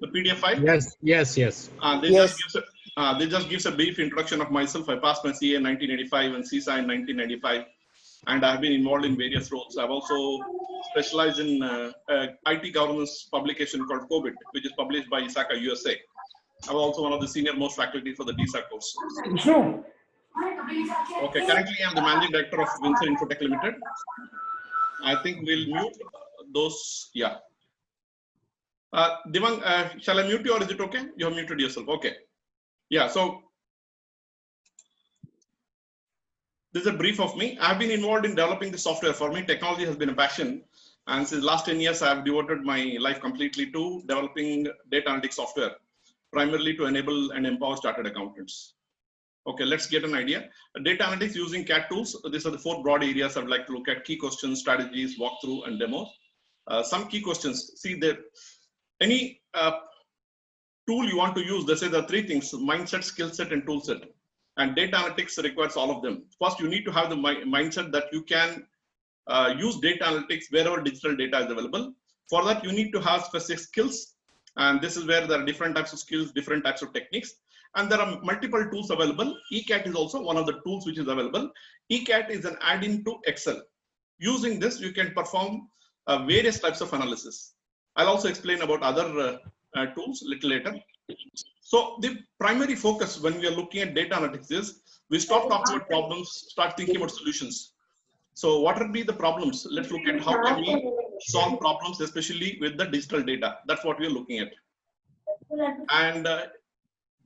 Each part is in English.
the PDF file? Yes, yes, yes. They just gives a brief introduction of myself. I passed my CA in 1985 and CISA in 1995, and I've been involved in various roles. I've also specialized in IT governance publication called COVID, which is published by ISACA USA. I'm also one of the senior most faculty for the DISA course. Okay, currently I'm the managing director of Windsor Infotech Limited. I think we'll mute those. Yeah. Devang, shall I mute you or is it okay? You have muted yourself. Okay. Yeah. So this is a brief of me. I've been involved in developing the software. For me, technology has been a passion. And since the last 10 years, I've devoted my life completely to developing data analytics software, primarily to enable and empower chartered accountants. Okay, let's get an idea. Data analytics using CAT tools. These are the 4 broad areas I'd like to look at: key questions, strategies, walkthrough, and demos. Some key questions. See, there any tool you want to use, they say there are 3 things: mindset, skill set, and tool set. And data analytics requires all of them. First, you need to have the mindset that you can use data analytics wherever digital data is available. For that, you need to have specific skills. And this is where there are different types of skills, different types of techniques. And there are multiple tools available. ECAT is also one of the tools which is available. ECAT is an add-in to Excel. Using this, you can perform various types of analysis. I'll also explain about other tools a little later. So the primary focus when we are looking at data analytics is we stop talking about problems, start thinking about solutions. So what would be the problems? Let's look at how can we solve problems, especially with the digital data. That's what we are looking at. And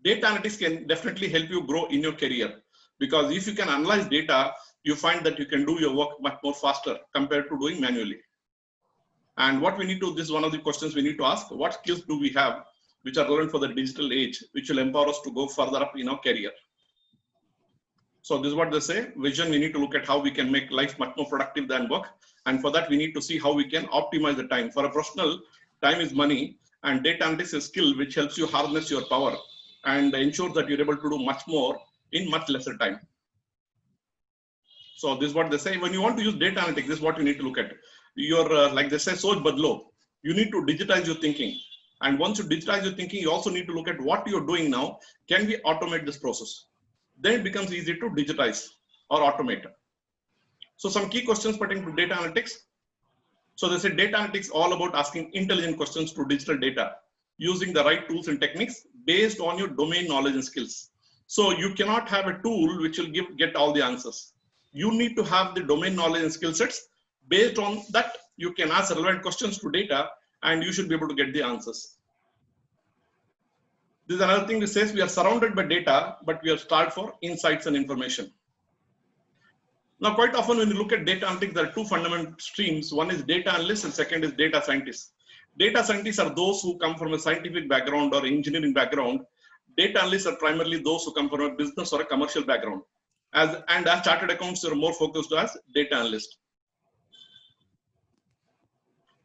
data analytics can definitely help you grow in your career, because if you can analyze data, you find that you can do your work much more faster compared to doing manually. And what we need to, this is one of the questions we need to ask: what skills do we have which are relevant for the digital age, which will empower us to go further up in our career? So this is what they say: vision. We need to look at how we can make life much more productive than work. And for that, we need to see how we can optimize the time. For a professional, time is money, and data analytics is a skill which helps you harness your power and ensures that you're able to do much more in much lesser time. So this is what they say. When you want to use data analytics, this is what you need to look at. Your, like they say, soch badlo. You need to digitize your thinking. And once you digitize your thinking, you also need to look at what you're doing now. Can we automate this process? Then it becomes easy to digitize or automate. So some key questions pertaining to data analytics. So they say data analytics all about asking intelligent questions to digital data using the right tools and techniques based on your domain knowledge and skills. So you cannot have a tool which will get all the answers. You need to have the domain knowledge and skill sets. Based on that, you can ask relevant questions to data and you should be able to get the answers. This is another thing that says we are surrounded by data, but we are starved for insights and information. Now, quite often when you look at data analytics, there are 2 fundamental streams. One is data analysts and second is data scientists. Data scientists are those who come from a scientific background or engineering background. Data analysts are primarily those who come from a business or a commercial background. As chartered accountants are more focused as data analysts.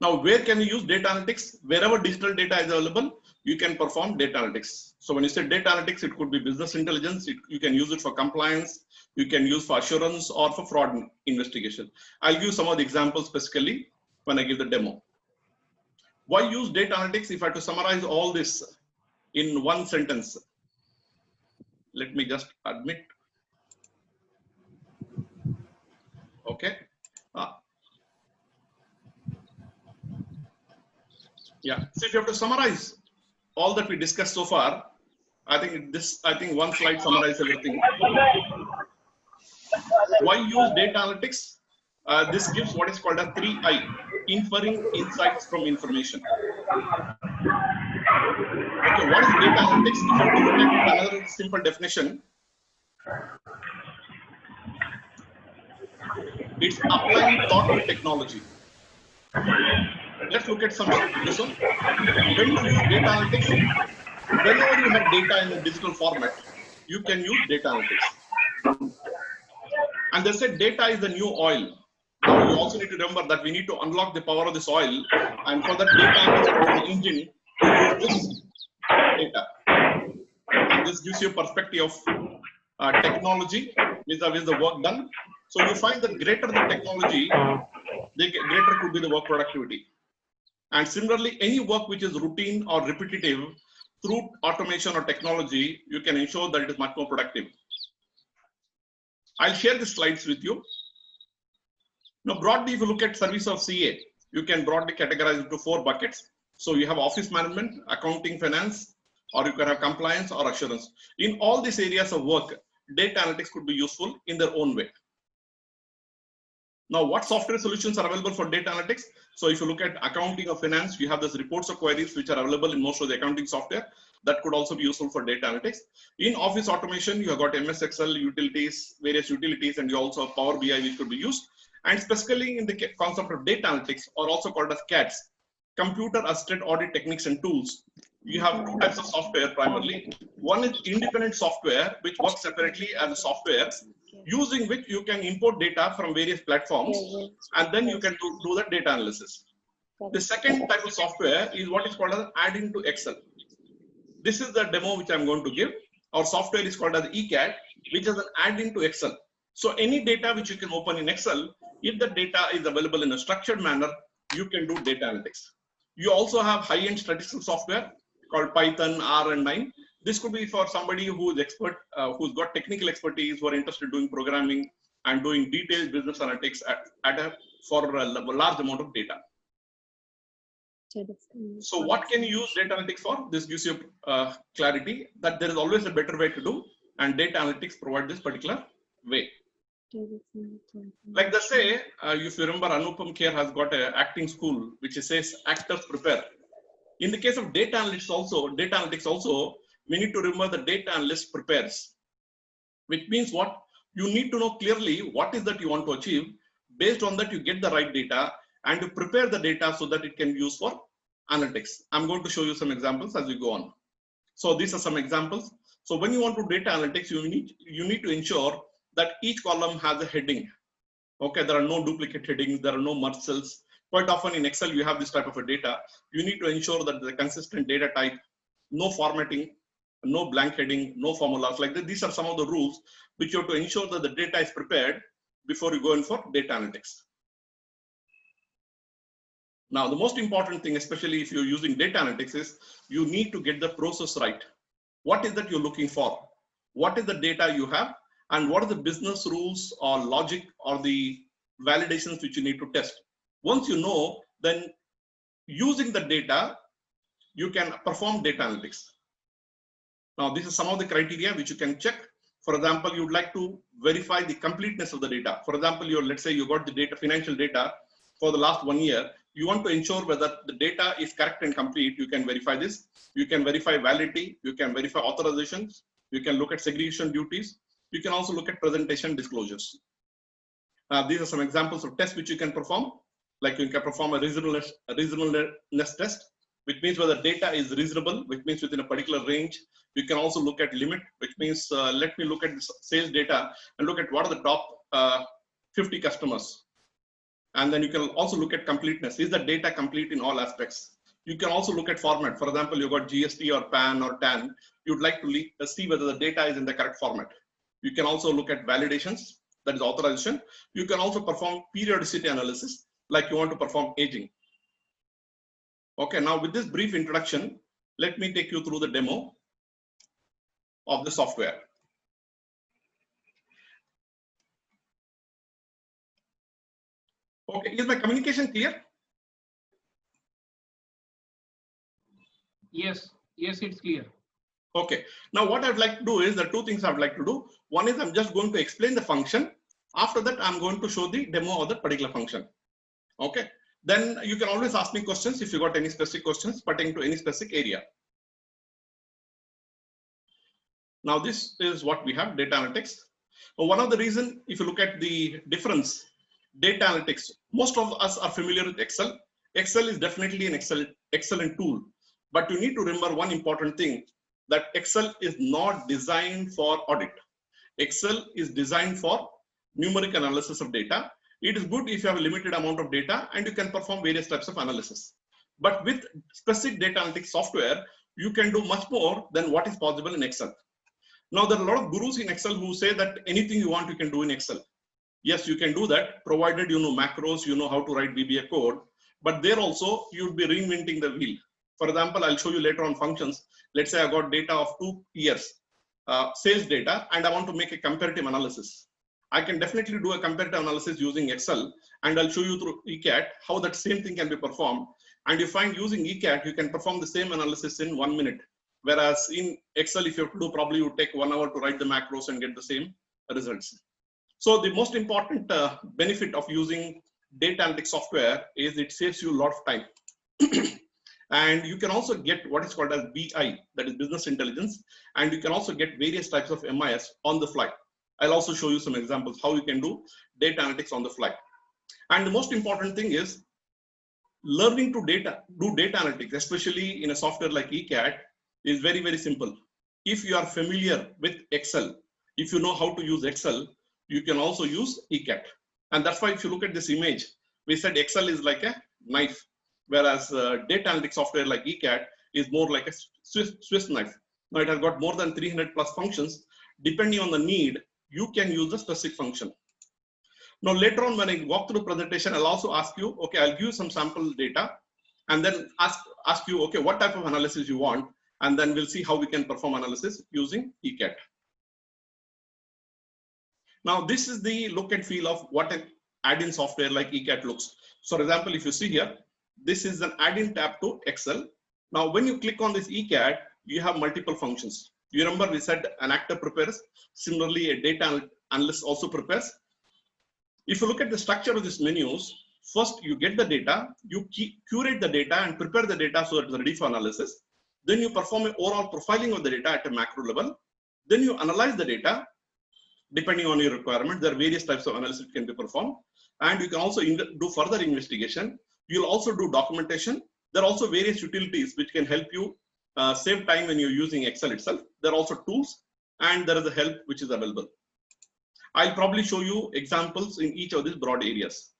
Now, where can you use data analytics? Wherever digital data is available, you can perform data analytics. So when you say data analytics, it could be business intelligence. You can use it for compliance. You can use for assurance or for fraud investigation. I'll give some of the examples specifically when I give the demo. Why use data analytics? If I had to summarize all this in one sentence, let me just admit. Okay. Yeah. So if you have to summarize all that we discussed so far, I think one slide summarizes everything. Why use data analytics? This gives what is called a 3I, inferring insights from information. Okay, what is data analytics? If you have to look at another simple definition, it's applying thought to technology. Let's look at some this one. When you use data analytics, whenever you have data in a digital format, you can use data analytics. And they said data is the new oil. Now you also need to remember that we need to unlock the power of this oil, and for that data analytics is the engine to use this data. And this gives you a perspective of technology vis-a-vis the work done. So you find that greater the technology, the greater could be the work productivity. And similarly, any work which is routine or repetitive, through automation or technology, you can ensure that it is much more productive. I'll share the slides with you. Now, broadly, if you look at service of CA, you can broadly categorize it into 4 buckets. So you have office management, accounting, finance, or you can have compliance or assurance. In all these areas of work, data analytics could be useful in their own way. Now, what software solutions are available for data analytics? So if you look at accounting or finance, you have these reports or queries which are available in most of the accounting software that could also be useful for data analytics. In office automation, you have got MS Excel utilities, various utilities, and you also have Power BI which could be used. And specifically in the concept of data analytics, or also called as CATs, computer assisted audit techniques and tools. You have 2 types of software primarily. One is independent software, which works separately as a software, using which you can import data from various platforms, and then you can do the data analysis. The second type of software is what is called as adding to Excel. This is the demo which I'm going to give. Our software is called as ECAT, which is an add-in to Excel. So any data which you can open in Excel, if the data is available in a structured manner, you can do data analytics. You also have high-end statistical software called Python, R, and 9. This could be for somebody who is expert, who's got technical expertise, who are interested in doing programming and doing detailed business analytics for a large amount of data. So what can you use data analytics for? This gives you clarity that there is always a better way to do, and data analytics provide this particular way. Like they say, if you remember, Anupam Kher has got an acting school which says actors prepare. In the case of data analytics also, we need to remember the data analyst prepares, which means what? You need to know clearly what is that you want to achieve. Based on that, you get the right data and you prepare the data so that it can be used for analytics. I'm going to show you some examples as we go on. So these are some examples. So when you want to do data analytics, you need to ensure that each column has a heading. Okay, there are no duplicate headings, there are no merge cells. Quite often in Excel, you have this type of a data. You need to ensure that the consistent data type, no formatting, no blank heading, no formulas like that. These are some of the rules which you have to ensure that the data is prepared before you go in for data analytics. Now, the most important thing, especially if you're using data analytics, is you need to get the process right. What is that you're looking for? What is the data you have? And what are the business rules or logic or the validations which you need to test? Once you know, then using the data, you can perform data analytics. Now, this is some of the criteria which you can check. For example, you'd like to verify the completeness of the data. For example, let's say you got the data, financial data for the last 1 year. You want to ensure whether the data is correct and complete. You can verify this. You can verify validity. You can verify authorizations. You can look at segregation duties. You can also look at presentation disclosures. These are some examples of tests which you can perform. Like you can perform a reasonableness test, which means whether data is reasonable, which means within a particular range. You can also look at limit, which means let me look at the sales data and look at what are the top 50 customers. And then you can also look at completeness. Is the data complete in all aspects? You can also look at format. For example, you've got GST or PAN or TAN. You'd like to see whether the data is in the correct format. You can also look at validations, that is authorization. You can also perform periodicity analysis, like you want to perform aging. Okay, now with this brief introduction, let me take you through the demo of the software. Okay, is my communication clear? Yes, it's clear. Okay, now what I'd like to do is, the 2 things I'd like to do. One is I'm just going to explain the function. After that, I'm going to show the demo of that particular function. Okay, then you can always ask me questions if you got any specific questions pertaining to any specific area. Now this is what we have, data analytics. One of the reasons, if you look at the difference, data analytics, most of us are familiar with Excel. Excel is definitely an excellent tool, but you need to remember one important thing, that Excel is not designed for audit. Excel is designed for numeric analysis of data. It is good if you have a limited amount of data and you can perform various types of analysis. But with specific data analytics software, you can do much more than what is possible in Excel. Now, there are a lot of gurus in Excel who say that anything you want, you can do in Excel. Yes, you can do that, provided you know macros, you know how to write VBA code. but there also you would be reinventing the wheel. For example, I'll show you later on functions. Let's say I got data of 2 years, sales data, and I want to make a comparative analysis. I can definitely do a comparative analysis using Excel, and I'll show you through ECAT how that same thing can be performed. And you find using ECAT, you can perform the same analysis in 1 minute. Whereas in Excel, if you have to do, probably you take 1 hour to write the macros and get the same results. So the most important benefit of using data analytics software is it saves you a lot of time. And you can also get what is called as BI, that is business intelligence. And you can also get various types of MIS on the fly. I'll also show you some examples how you can do data analytics on the fly. And the most important thing is learning to do data analytics, especially in a software like ECAT, is very, very simple. If you are familiar with Excel, if you know how to use Excel, you can also use ECAT. And that's why if you look at this image, we said Excel is like a knife, whereas data analytics software like ECAT is more like a Swiss knife. Now it has got more than 300 plus functions. Depending on the need, you can use the specific function. Now later on when I walk through the presentation, I'll also ask you, okay, I'll give you some sample data and then ask you, okay, what type of analysis you want, and then we'll see how we can perform analysis using ECAT. Now this is the look and feel of what an add-in software like ECAT looks. So for example, if you see here, this is an add-in tab to Excel. Now when you click on this ECAT, you have multiple functions. You remember we said an actor prepares, similarly a data analyst also prepares. If you look at the structure of these menus, first you get the data, you curate the data and prepare the data so that it's ready for analysis. Then you perform an overall profiling of the data at a macro level. Then you analyze the data. Depending on your requirement, there are various types of analysis that can be performed. And you can also do further investigation. You'll also do documentation. There are also various utilities which can help you save time when you're using Excel itself. There are also tools and there is a help which is available. I'll probably show you examples in each of these broad areas.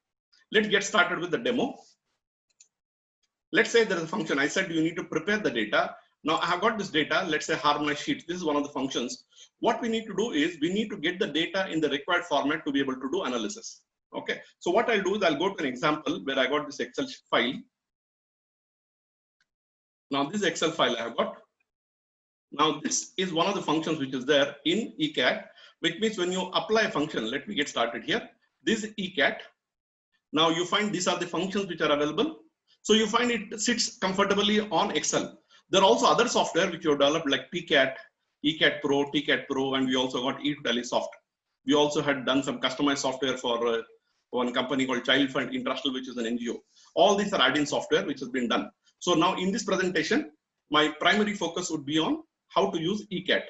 Let's get started with the demo. Let's say there is a function. I said you need to prepare the data. Now I have got this data, let's say harmonize sheets. This is one of the functions. What we need to do is we need to get the data in the required format to be able to do analysis. Okay. So what I'll do is I'll go to an example where I got this Excel file. Now this Excel file I have got. Now this is one of the functions which is there in ECAT, which means when you apply a function, let me get started here. This is ECAT. Now you find these are the functions which are available. So you find it sits comfortably on Excel. There are also other software which you have developed like PCAT, ECAT Pro, TCAT Pro, and we also got eTallySoft. We also had done some customized software for one company called Child Fund International, which is an NGO. All these are add-in software which has been done. So now in this presentation, my primary focus would be on how to use ECAT.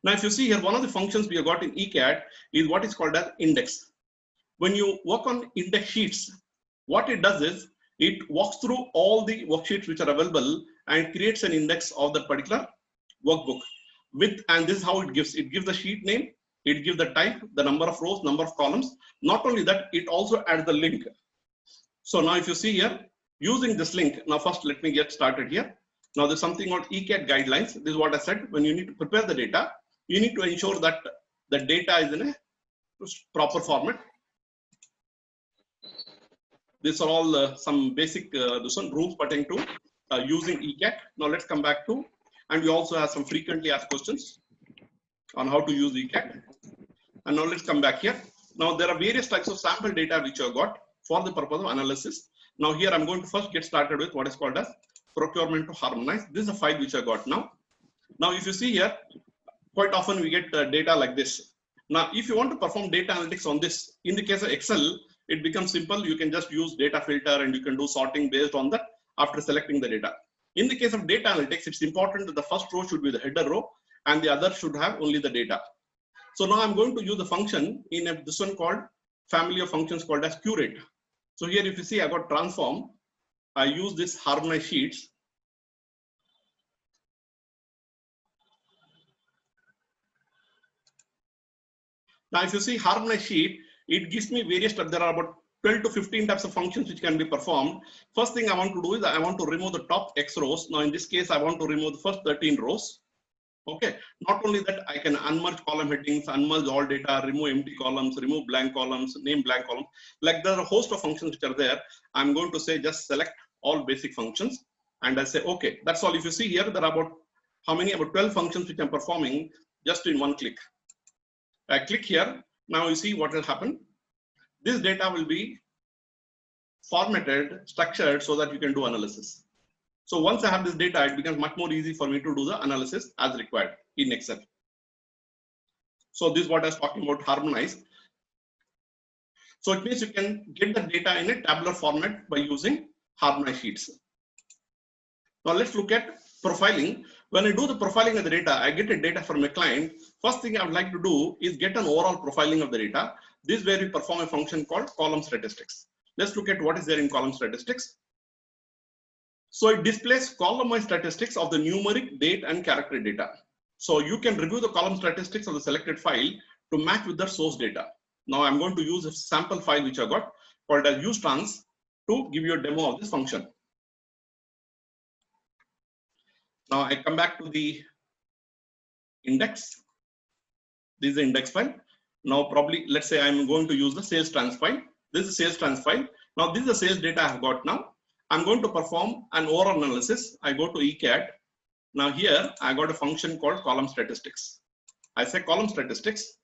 Now if you see here, one of the functions we have got in ECAT is what is called as index. When you work on index sheets, what it does is it walks through all the worksheets which are available and creates an index of that particular workbook and this is how it gives the sheet name, it gives the type, the number of rows, number of columns. Not only that, it also adds the link. So now if you see here, using this link, now first let me get started here. Now there's something called ECAT guidelines. This is what I said. When you need to prepare the data, you need to ensure that the data is in a proper format. These are all some basic rules pertaining to using ECAT. Now let's come back to, and we also have some frequently asked questions on how to use ECAT. And now let's come back here. Now there are various types of sample data which I've got for the purpose of analysis. Now here I'm going to first get started with what is called as procurement to harmonize. This is a file which I got now. Now if you see here, quite often we get data like this. Now if you want to perform data analytics on this, in the case of Excel, it becomes simple. You can just use data filter and you can do sorting based on that after selecting the data. In the case of data analytics, it's important that the first row should be the header row and the other should have only the data. So now I'm going to use the function in this one called family of functions called as curate. So here if you see I got transform, I use this harmonize sheets. Now if you see harmonize sheet, it gives me various types. There are about 12 to 15 types of functions which can be performed. First thing I want to do is I want to remove the top X rows. Now in this case, I want to remove the first 13 rows. Okay, not only that, I can unmerge column headings, unmerge all data, remove empty columns, remove blank columns, name blank columns. Like there are a host of functions which are there. I'm going to say just select all basic functions and I say, okay, that's all. If you see here, there are about how many? About 12 functions which I'm performing just in one click. I click here. Now you see what will happen. This data will be formatted, structured so that you can do analysis. So once I have this data, it becomes much more easy for me to do the analysis as required in Excel. So this is what I was talking about, harmonized. So it means you can get the data in a tabular format by using harmonized sheets. Now let's look at profiling. When I do the profiling of the data, I get a data from a client. First thing I would like to do is get an overall profiling of the data. This is where we perform a function called column statistics. Let's look at what is there in column statistics. So it displays column-wise statistics of the numeric, date, and character data. So you can review the column statistics of the selected file to match with the source data. Now I'm going to use a sample file which I got called as usetrans to give you a demo of this function. Now I come back to the index. This is the index file. Now probably let's say I'm going to use the sales trans file. This is sales trans file. Now this is the sales data I have got now. I'm going to perform an overall analysis. I go to ECAD. Now here I got a function called column statistics. I say column statistics.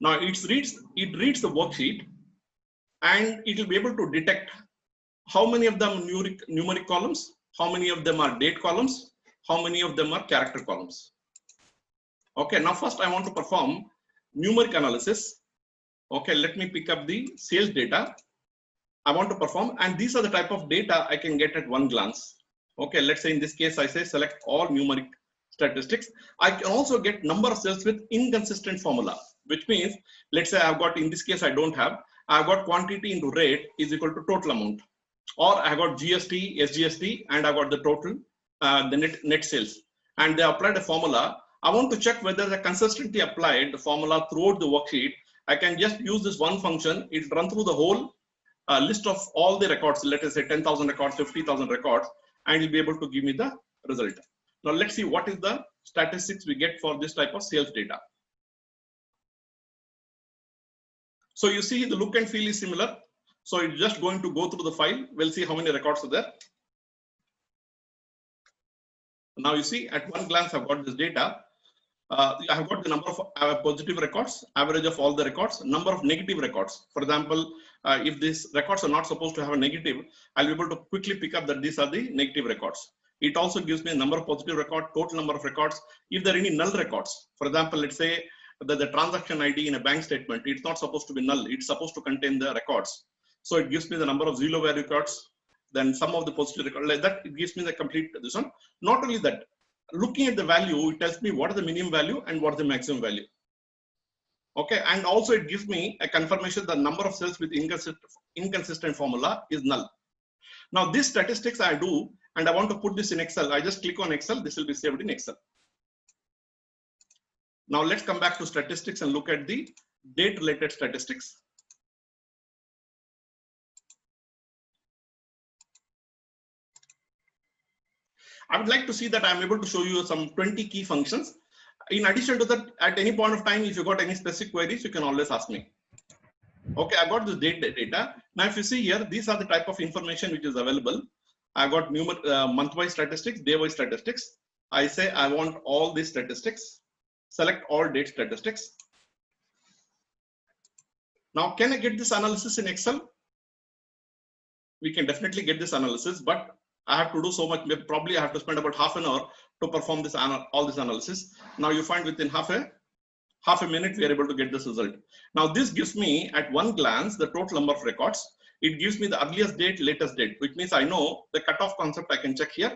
Now it reads the worksheet and it will be able to detect how many of them numeric columns, how many of them are date columns, how many of them are character columns. Okay, now first I want to perform numeric analysis. Okay, let me pick up the sales data. I want to perform, and these are the type of data I can get at one glance. Okay, let's say in this case I say select all numeric statistics. I can also get number of cells with inconsistent formula, which means let's say I've got, in this case I don't have, I've got quantity into rate is equal to total amount, or I got GST, SGST, and I got the total, the net sales, and they applied a formula. I want to check whether the consistency applied the formula throughout the worksheet. I can just use this one function. It run through the whole list of all the records, let us say 10,000 records, 50,000 records, and you'll be able to give me the result. Now let's see what is the statistics we get for this type of sales data. So you see the look and feel is similar. So it's just going to go through the file. We'll see how many records are there. Now you see at one glance I've got this data. I have got the number of positive records, average of all the records, number of negative records. For example, if these records are not supposed to have a negative, I'll be able to quickly pick up that these are the negative records. It also gives me a number of positive records, total number of records. If there are any null records, for example, let's say that the transaction ID in a bank statement, it's not supposed to be null. It's supposed to contain the records. So it gives me the number of zero value records, then some of the positive records. Like that, it gives me the complete this one. Not only that, looking at the value, it tells me what is the minimum value and what is the maximum value. Okay, and also it gives me a confirmation the number of cells with inconsistent formula is null. Now this statistics I do, and I want to put this in Excel. I just click on Excel. This will be saved in Excel. Now let's come back to statistics and look at the date related statistics. I would like to see that I'm able to show you some 20 key functions. In addition to that, at any point of time, if you got any specific queries, you can always ask me. Okay, I got this data. Now, if you see here, these are the type of information which is available. I got month-wise statistics, day-wise statistics. I say I want all these statistics. Select all date statistics. Now, can I get this analysis in Excel? We can definitely get this analysis, but I have to do so much. Probably I have to spend about half an hour to perform this all this analysis. Now you find within half a minute we are able to get this result. Now this gives me at one glance the total number of records. It gives me the earliest date, latest date, which means I know the cutoff concept. I can check here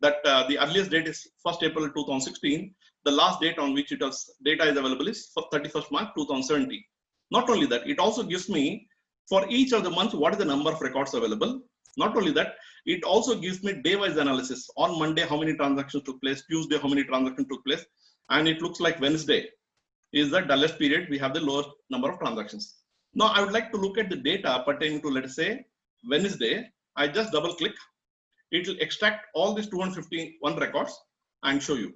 that the earliest date is 1st April 2016. The last date on which data is available is for 31st March 2017. Not only that, it also gives me for each of the months what is the number of records available. Not only that, it also gives me day-wise analysis. On Monday, how many transactions took place? Tuesday, how many transactions took place? And it looks like Wednesday is the dullest period. We have the lowest number of transactions. Now, I would like to look at the data pertaining to, let us say, Wednesday. I just double click. It will extract all these 251 records and show you.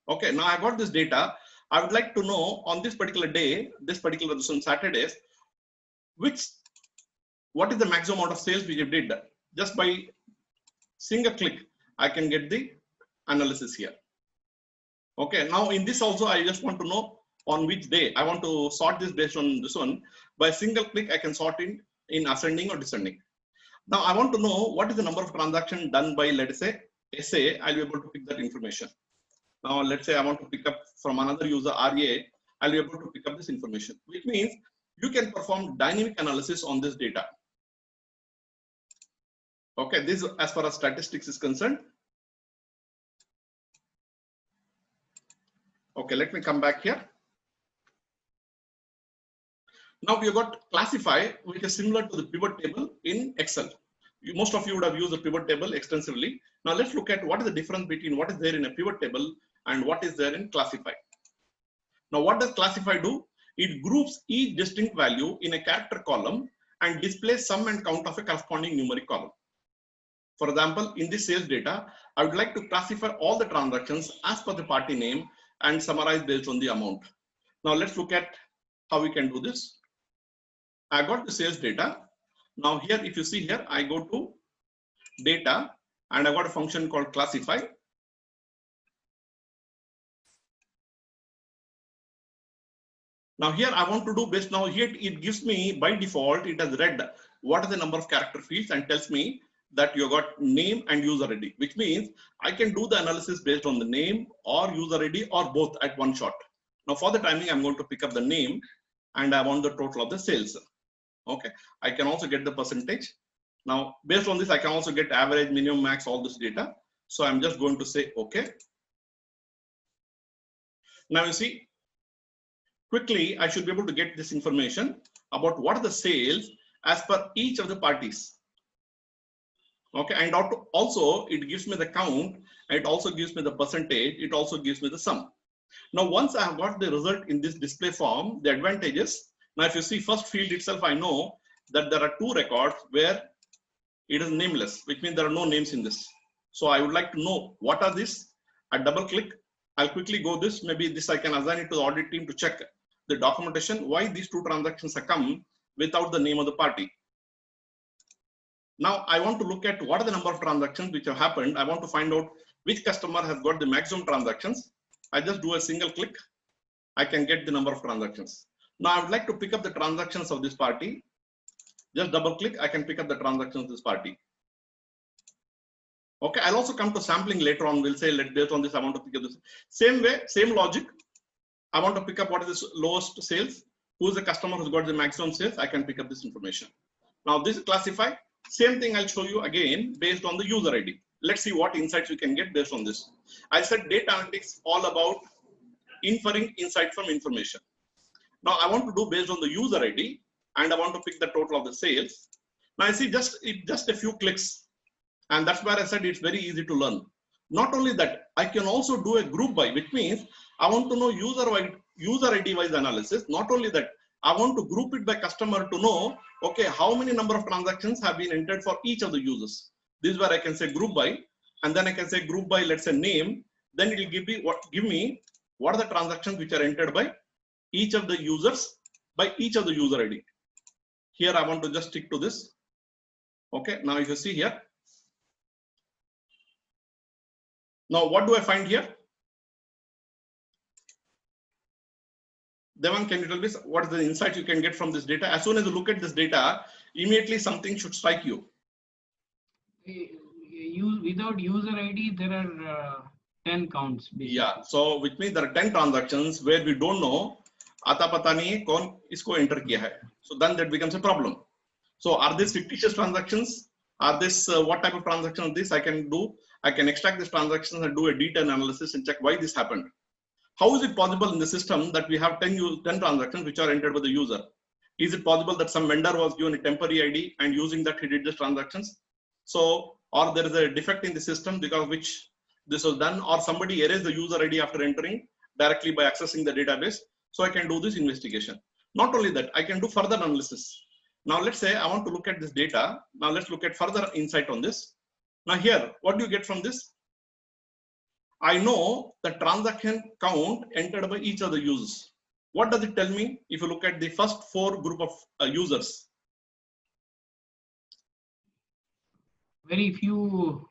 Okay, now I got this data. I would like to know on this particular day, this particular on Saturdays, what is the maximum amount of sales which you did. Just by single click, I can get the analysis here. Okay, now in this also, I just want to know on which day. I want to sort this based on this one. By single click, I can sort in ascending or descending. Now I want to know what is the number of transactions done by, let's say, SA. I'll be able to pick that information. Now let's say I want to pick up from another user RA. I'll be able to pick up this information, which means you can perform dynamic analysis on this data. Okay, this is as far as statistics is concerned. Okay, let me come back here. Now we have got classify, which is similar to the pivot table in Excel. Most of you would have used the pivot table extensively. Now let's look at what is the difference between what is there in a pivot table and what is there in classify. Now what does classify do? It groups each distinct value in a character column and displays sum and count of a corresponding numeric column. For example, in this sales data, I would like to classify all the transactions as per the party name and summarize based on the amount. Now let's look at how we can do this. I got the sales data. Now here, if you see here, I go to data and I got a function called classify. Now here I want to do based, now here it gives me by default, it has read what are the number of character fields and tells me that you got name and user ID, which means I can do the analysis based on the name or user ID or both at one shot. Now for the timing, I'm going to pick up the name and I want the total of the sales. Okay, I can also get the percentage. Now based on this, I can also get average, minimum, max, all this data. So I'm just going to say okay. Now you see, quickly I should be able to get this information about what are the sales as per each of the parties. Okay, and also it gives me the count, it also gives me the percentage, it also gives me the sum. Now once I have got the result in this display form, the advantages, now if you see first field itself, I know that there are two records where it is nameless, which means there are no names in this. So I would like to know what are these. I double click, I'll quickly go this, maybe this I can assign it to the audit team to check the documentation, why these two transactions have come without the name of the party. Now I want to look at what are the number of transactions which have happened. I want to find out which customer has got the maximum transactions. I just do a single click. I can get the number of transactions. Now I would like to pick up the transactions of this party. Just double click. I can pick up the transactions of this party. Okay, I'll also come to sampling later on. We'll say based on this, I want to pick up this. Same way, same logic. I want to pick up what is the lowest sales. Who is the customer who's got the maximum sales? I can pick up this information. Now this is classify. Same thing I'll show you again based on the user ID. Let's see what insights we can get based on this. I said data analytics all about inferring insight from information. Now I want to do based on the user ID and I want to pick the total of the sales. Now I see just a few clicks, and that's where I said it's very easy to learn. Not only that, I can also do a group by, which means I want to know user ID wise analysis. Not only that, I want to group it by customer to know, okay, how many number of transactions have been entered for each of the users. This is where I can say group by, and then I can say group by, let's say name. Then it will give me what are the transactions which are entered by each of the users by each of the user ID. Here I want to just stick to this. Okay, now if you see here. Now what do I find here? Devang, can you tell me what is the insight you can get from this data? As soon as you look at this data, immediately something should strike you. Without user ID, there are 10 counts. Basically. Yeah, so which means there are 10 transactions where we don't know आता पता नहीं है कौन इसको enter किया है. So then that becomes a problem. So are these fictitious transactions? Are this what type of transaction this I can do? I can extract these transactions and do a detailed analysis and check why this happened. How is it possible in the system that we have 10 transactions which are entered by the user? Is it possible that some vendor was given a temporary ID and using that he did these transactions? So, or there is a defect in the system because of which this was done, or somebody erased the user ID after entering directly by accessing the database. So I can do this investigation. Not only that, I can do further analysis. Now let's say I want to look at this data. Now let's look at further insight on this. Now here, what do you get from this? I know the transaction count entered by each of the users. What does it tell me? If you look at the first 4 group of users, very few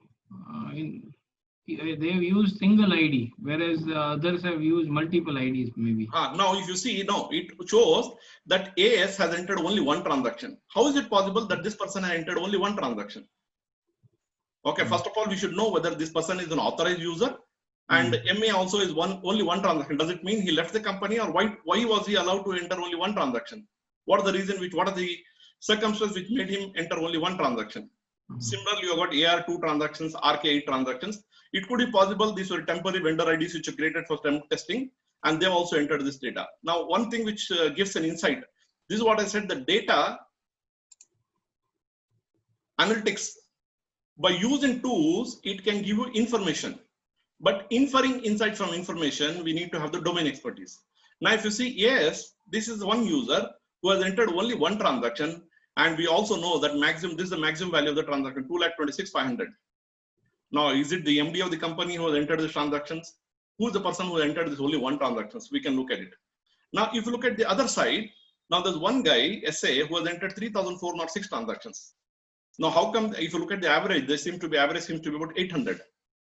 they've used single ID, whereas the others have used multiple IDs maybe. Now, if you see, no, it shows that AS has entered only one transaction. How is it possible that this person has entered only one transaction? Okay, first of all, we should know whether this person is an authorized user, and MA also is only one transaction. Does it mean he left the company, or why was he allowed to enter only one transaction? What are the reason what are the circumstances which made him enter only one transaction? Similarly, you got AR2 transactions, RK8 transactions. It could be possible these were temporary vendor IDs which are created for testing, and they've also entered this data. Now, one thing which gives an insight, this is what I said, the data analytics, by using tools, it can give you information. But inferring insight from information, we need to have the domain expertise. Now, if you see, yes, this is one user who has entered only one transaction, and we also know that this is the maximum value of the transaction, 2,26,500. Now, is it the MD of the company who has entered these transactions? Who is the person who has entered this only one transaction? We can look at it. Now, if you look at the other side, now there's one guy, SA, who has entered 3,406 transactions. Now, how come, if you look at the average, average seems to be about 800.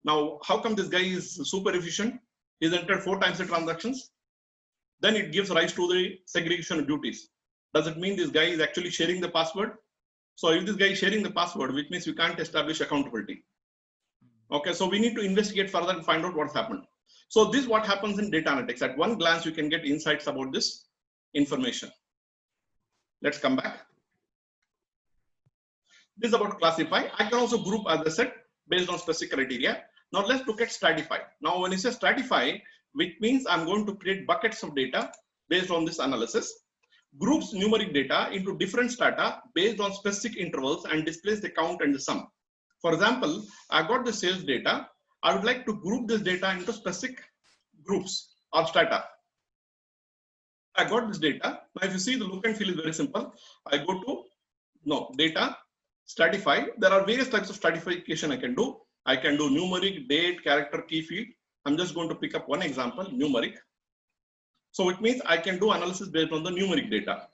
Now, how come this guy is super efficient? He's entered 4 times the transactions. Then it gives rise to the segregation of duties. Does it mean this guy is actually sharing the password? So if this guy is sharing the password, which means we can't establish accountability. Okay, so we need to investigate further and find out what's happened. So this is what happens in data analytics. At one glance, you can get insights about this information. Let's come back. This is about classify. I can also group, as I said, based on specific criteria. Now let's look at stratify. Now when you say stratify, which means I'm going to create buckets of data based on this analysis, groups numeric data into different strata based on specific intervals and displays the count and the sum. For example, I got the sales data. I would like to group this data into specific groups or strata. I got this data. Now if you see, the look and feel is very simple. I go to data, stratify. There are various types of stratification I can do. I can do numeric, date, character, key field. I'm just going to pick up one example, numeric. So it means I can do analysis based on the numeric data.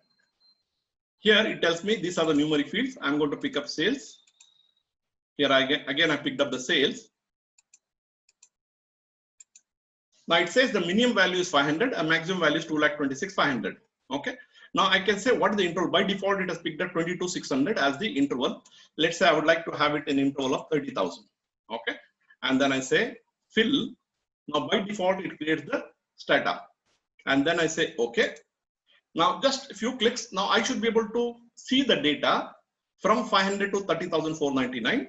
Here it tells me these are the numeric fields. I'm going to pick up sales. Here again I picked up the sales. Now it says the minimum value is 500, a maximum value is 2,26,500. Okay. Now I can say what is the interval. By default, it has picked up 22,600 as the interval. Let's say I would like to have it in interval of 30,000. Okay. And then I say fill. Now by default, it creates the strata. And then I say okay. Now just a few clicks. Now I should be able to see the data from 500 to 30,499.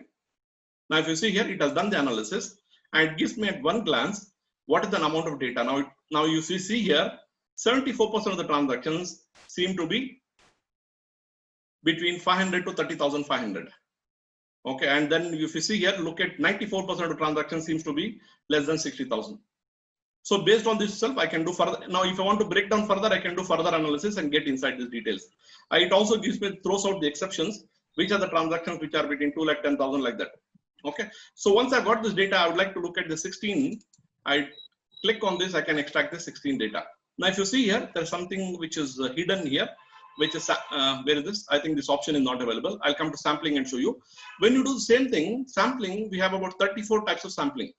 Now if you see here, it has done the analysis and it gives me at one glance what is the amount of data. Now you see here, 74% of the transactions seem to be between 500 to 30,500. Okay, and then if you see here, look at 94% of the transactions seems to be less than 60,000. So based on this itself, I can do further. Now, if I want to break down further, I can do further analysis and get inside these details. It also throws out the exceptions, which are the transactions which are between 2,10,000 like that. Okay, so once I got this data, I would like to look at the 16. I click on this, I can extract the 16 data. Now, if you see here, there's something which is hidden here, which is, where is this? I think this option is not available. I'll come to sampling and show you. When you do the same thing, sampling, we have about 34 types of sampling.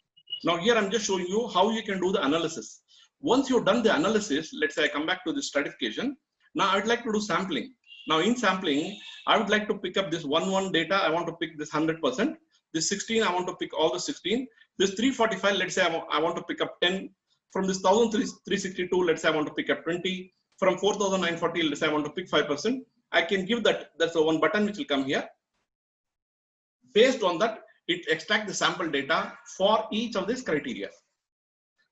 Now here, I'm just showing you how you can do the analysis. Once you've done the analysis, let's say I come back to the stratification. Now I'd like to do sampling. Now in sampling, I would like to pick up this 1 data. I want to pick this 100%. This 16, I want to pick all the 16. This 345, let's say I want to pick up 10. From this 1,362, let's say I want to pick up 20. From 4,940, let's say I want to pick 5%. I can give that, that's the one button which will come here. Based on that, it extracts the sample data for each of these criteria.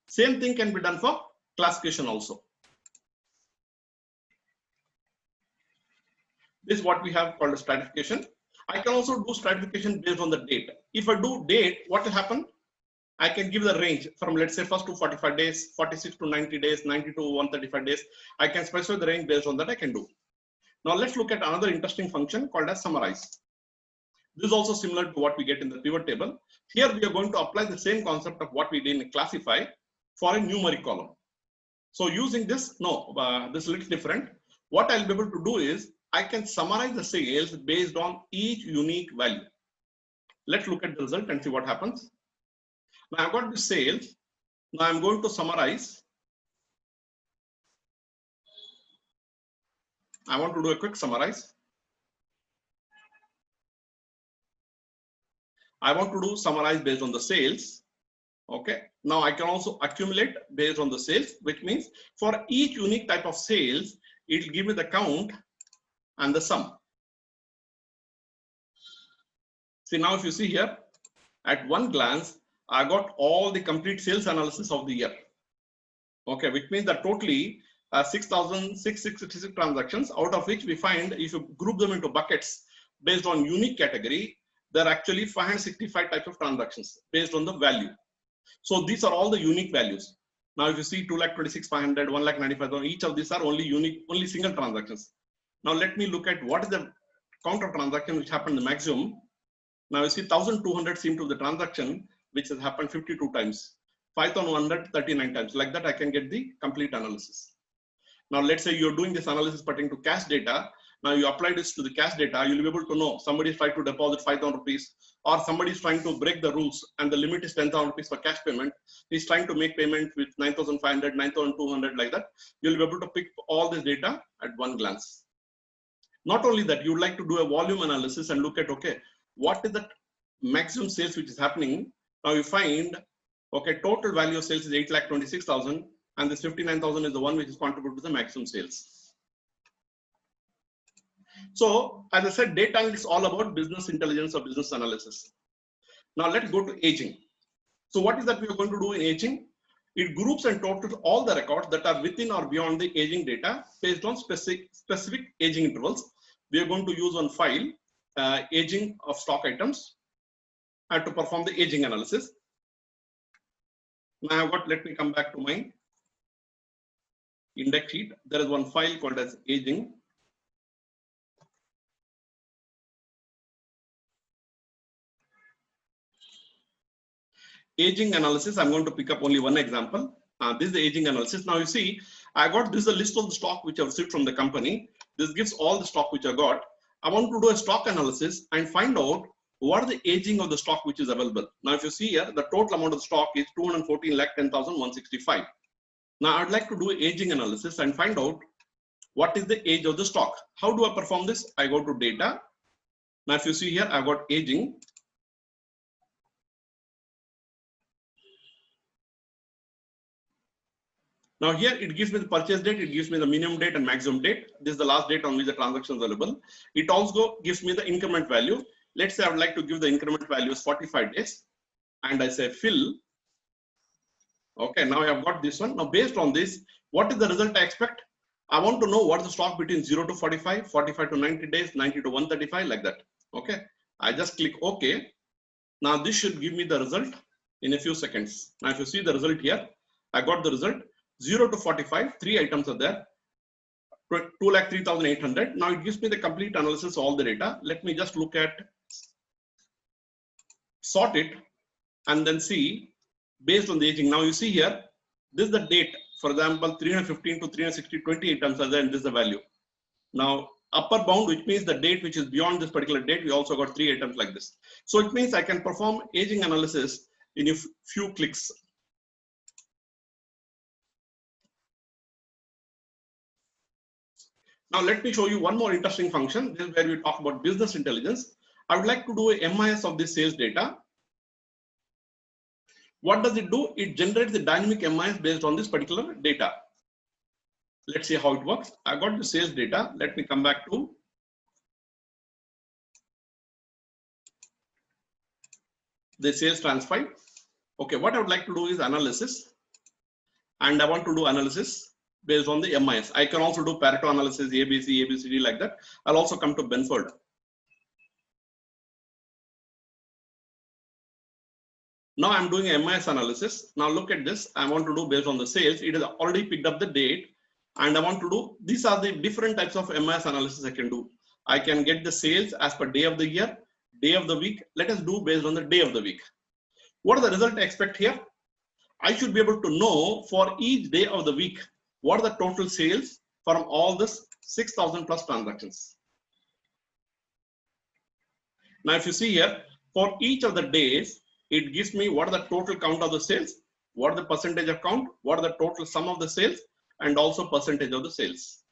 Same thing can be done for classification also. This is what we have called a stratification. I can also do stratification based on the date. If I do date, what will happen? I can give the range from, let's say, first to 45 days, 46 to 90 days, 90 to 135 days. I can specify the range based on that I can do. Now let's look at another interesting function called as summarize. This is also similar to what we get in the pivot table. Here we are going to apply the same concept of what we did in classify for a numeric column. So using this, this is a little different. What I'll be able to do is I can summarize the sales based on each unique value. Let's look at the result and see what happens. Now I've got the sales. Now I'm going to summarize. I want to do a quick summarize. I want to do summarize based on the sales. Okay. Now I can also accumulate based on the sales, which means for each unique type of sales, it will give me the count and the sum. See, now if you see here, at one glance, I got all the complete sales analysis of the year. Okay, which means that totally 6,666 transactions, out of which we find, if you group them into buckets based on unique category, there are actually 565 types of transactions based on the value. So these are all the unique values. Now, if you see 2,26,500, 1,95,000, each of these are only unique, only single transactions. Now, let me look at what is the count of transaction which happened the maximum. Now, you see 1,200 seem to be the transaction which has happened 52 times, 5,100 39 times. Like that, I can get the complete analysis. Now, let's say you're doing this analysis pertaining to cash data. Now you apply this to the cash data, you'll be able to know somebody is trying to deposit 5,000 rupees or somebody is trying to break the rules and the limit is 10,000 rupees for cash payment. He's trying to make payment with 9,500, 9,200 like that. You'll be able to pick all this data at one glance. Not only that, you'd like to do a volume analysis and look at, okay, what is the maximum sales which is happening? Now you find, okay, total value of sales is 8,26,000 and this 59,000 is the one which is contributed to the maximum sales. So, as I said, data analytics is all about business intelligence or business analysis. Now, let's go to aging. So, what is that we are going to do in aging? It groups and totals all the records that are within or beyond the aging data based on specific aging intervals. We are going to use one file, aging of stock items, to perform the aging analysis. Now, let me come back to my index sheet. There is one file called as aging. Aging analysis, I'm going to pick up only one example. This is the aging analysis. Now you see, this is a list of the stock which I've received from the company. This gives all the stock which I got. I want to do a stock analysis and find out what is the aging of the stock which is available. Now if you see here, the total amount of the stock is 214,10,165. Now I'd like to do an aging analysis and find out what is the age of the stock. How do I perform this? I go to data. Now if you see here, I've got aging. Now here it gives me the purchase date, it gives me the minimum date and maximum date. This is the last date on which the transaction is available. It also gives me the increment value. Let's say I would like to give the increment value as 45 days. And I say fill. Okay, now I have got this one. Now based on this, what is the result I expect? I want to know what is the stock between 0 to 45, 45 to 90 days, 90 to 135, like that. Okay, I just click OK. Now this should give me the result in a few seconds. Now if you see the result here, I got the result. 0 to 45, 3 items are there, 2,03,800. Now it gives me the complete analysis of all the data. Let me just look at, sort it, and then see based on the aging. Now you see here, this is the date. For example, 315 to 360, 20 items are there, and this is the value. Now, upper bound, which means the date which is beyond this particular date, we also got 3 items like this. So it means I can perform aging analysis in a few clicks. Now let me show you one more interesting function. This is where we talk about business intelligence. I would like to do a MIS of this sales data. What does it do? It generates the dynamic MIS based on this particular data. Let's see how it works. I got the sales data. Let me come back to the sales transfer. Okay, what I would like to do is analysis. And I want to do analysis based on the MIS. I can also do Pareto analysis, ABC, ABCD like that. I'll also come to Benford. Now I'm doing a MIS analysis. Now look at this. I want to do based on the sales. It has already picked up the date. And I want to do, these are the different types of MIS analysis I can do. I can get the sales as per day of the year, day of the week. Let us do based on the day of the week. What is the result I expect here? I should be able to know for each day of the week, what are the total sales from all this 6,000 plus transactions. Now, if you see here, for each of the days, it gives me what are the total count of the sales, what are the percentage of count, what are the total sum of the sales, and also percentage of the sales.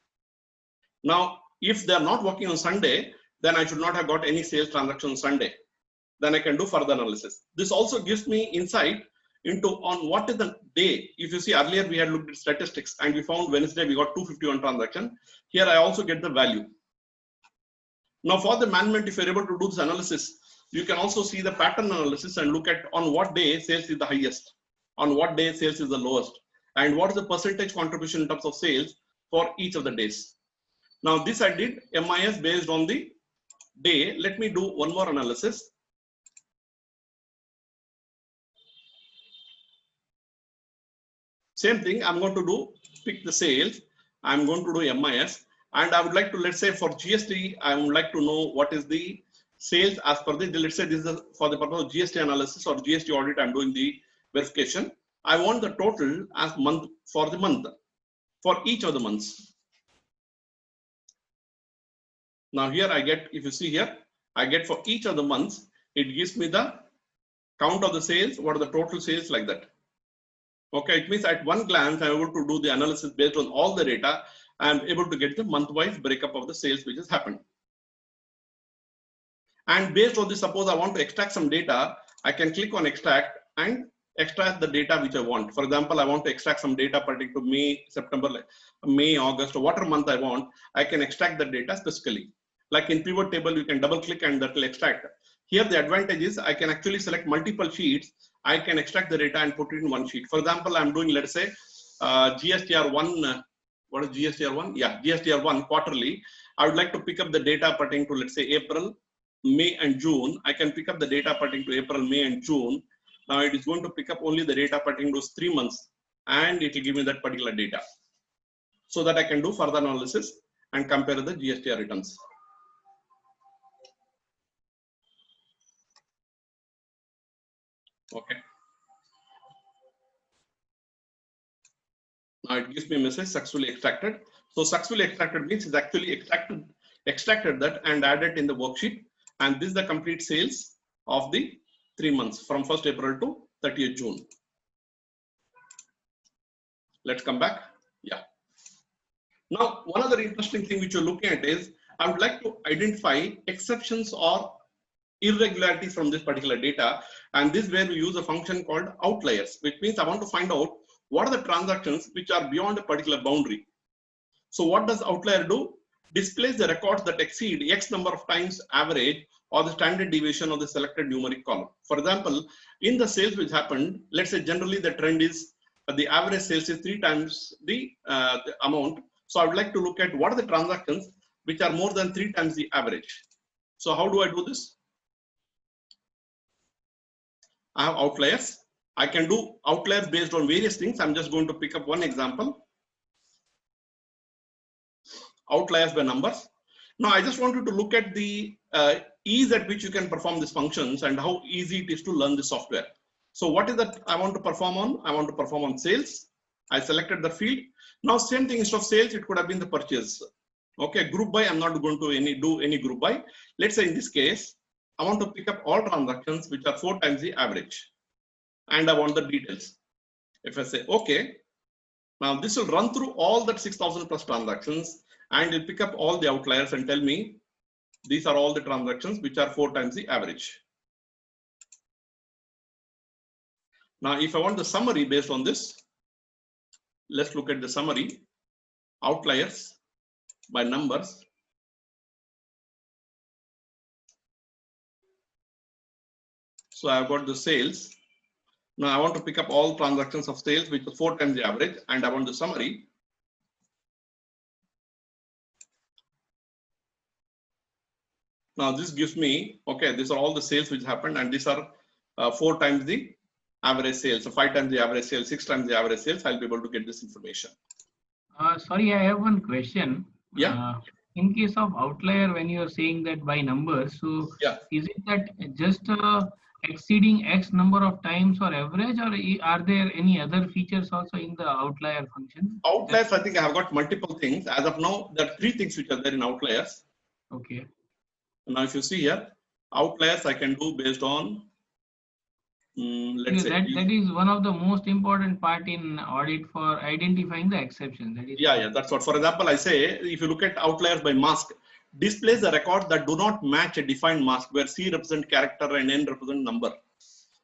Now, if they are not working on Sunday, then I should not have got any sales transaction on Sunday. Then I can do further analysis. This also gives me insight into on what is the day. If you see earlier, we had looked at statistics and we found Wednesday, we got 251 transaction. Here I also get the value. Now for the management, if you're able to do this analysis, you can also see the pattern analysis and look at on what day sales is the highest, on what day sales is the lowest, and what is the percentage contribution in terms of sales for each of the days. Now this I did MIS based on the day. Let me do one more analysis. Same thing, I'm going to do pick the sales. I'm going to do MIS, and I would like to, let's say for GST, I would like to know what is the sales as per the, let's say this is for the purpose of GST analysis or GST audit, I'm doing the verification. I want the total as month for the month, for each of the months. Now here I get, if you see here, I get for each of the months, it gives me the count of the sales, what are the total sales like that. Okay, it means at one glance, I'm able to do the analysis based on all the data. I'm able to get the month-wise breakup of the sales which has happened. And based on this, suppose I want to extract some data, I can click on extract and extract the data which I want. For example, I want to extract some data pertaining to May, September, May, August, or whatever month I want, I can extract the data specifically. Like in pivot table, you can double click and that will extract. Here the advantage is I can actually select multiple sheets. I can extract the data and put it in one sheet. For example, I'm doing, let's say, GSTR1, what is GSTR1? Yeah, GSTR1 quarterly. I would like to pick up the data pertaining to, let's say, April, May, and June. I can pick up the data pertaining to April, May, and June. Now it is going to pick up only the data pertaining to those 3 months, and it will give me that particular data, so that I can do further analysis and compare the GSTR returns. Okay. Now it gives me a message successfully extracted. So successfully extracted means it's actually extracted that and added in the worksheet. And this is the complete sales of the 3 months from 1st April to 30th June. Let's come back. Yeah. Now, one other interesting thing which you're looking at is I would like to identify exceptions or irregularities from this particular data. And this is where we use a function called outliers, which means I want to find out what are the transactions which are beyond a particular boundary. So what does outlier do? Displays the records that exceed X number of times average or the standard deviation of the selected numeric column. For example, in the sales which happened, let's say generally the trend is the average sales is 3 times the amount. So I would like to look at what are the transactions which are more than 3 times the average. So how do I do this? I have outliers. I can do outliers based on various things. I'm just going to pick up one example. Outliers by numbers. Now I just wanted to look at the ease at which you can perform these functions and how easy it is to learn the software. So what is that I want to perform on? I want to perform on sales. I selected the field. Now same thing, instead of sales, it could have been the purchase. Okay, group by, I'm not going to do any group by. Let's say in this case, I want to pick up all transactions which are 4 times the average. And I want the details. If I say okay, now this will run through all that 6,000 plus transactions and it'll pick up all the outliers and tell me these are all the transactions which are 4 times the average. Now, if I want the summary based on this, let's look at the summary, outliers by numbers. So I've got the sales. Now I want to pick up all transactions of sales which are 4 times the average, and I want the summary. Now this gives me, okay, these are all the sales which happened, and these are 4 times the average sales, so 5 times the average sales, 6 times the average sales. I'll be able to get this information. Sorry, I have one question. Yeah. in case of outlier, when you are saying that by numbers, so Yeah. is it that just exceeding X number of times or average, or are there any other features also in the outlier function? Outliers, I think I have got multiple things. As of now, there are 3 things which are there in outliers. Okay. Now, if you see here, outliers I can do based on, let's Yeah, say, that is one of the most important part in audit for identifying the exception. That is yeah, that's what. For example, I say, if you look at outliers by mask, displays a record that do not match a defined mask, where C represent character and N represent number.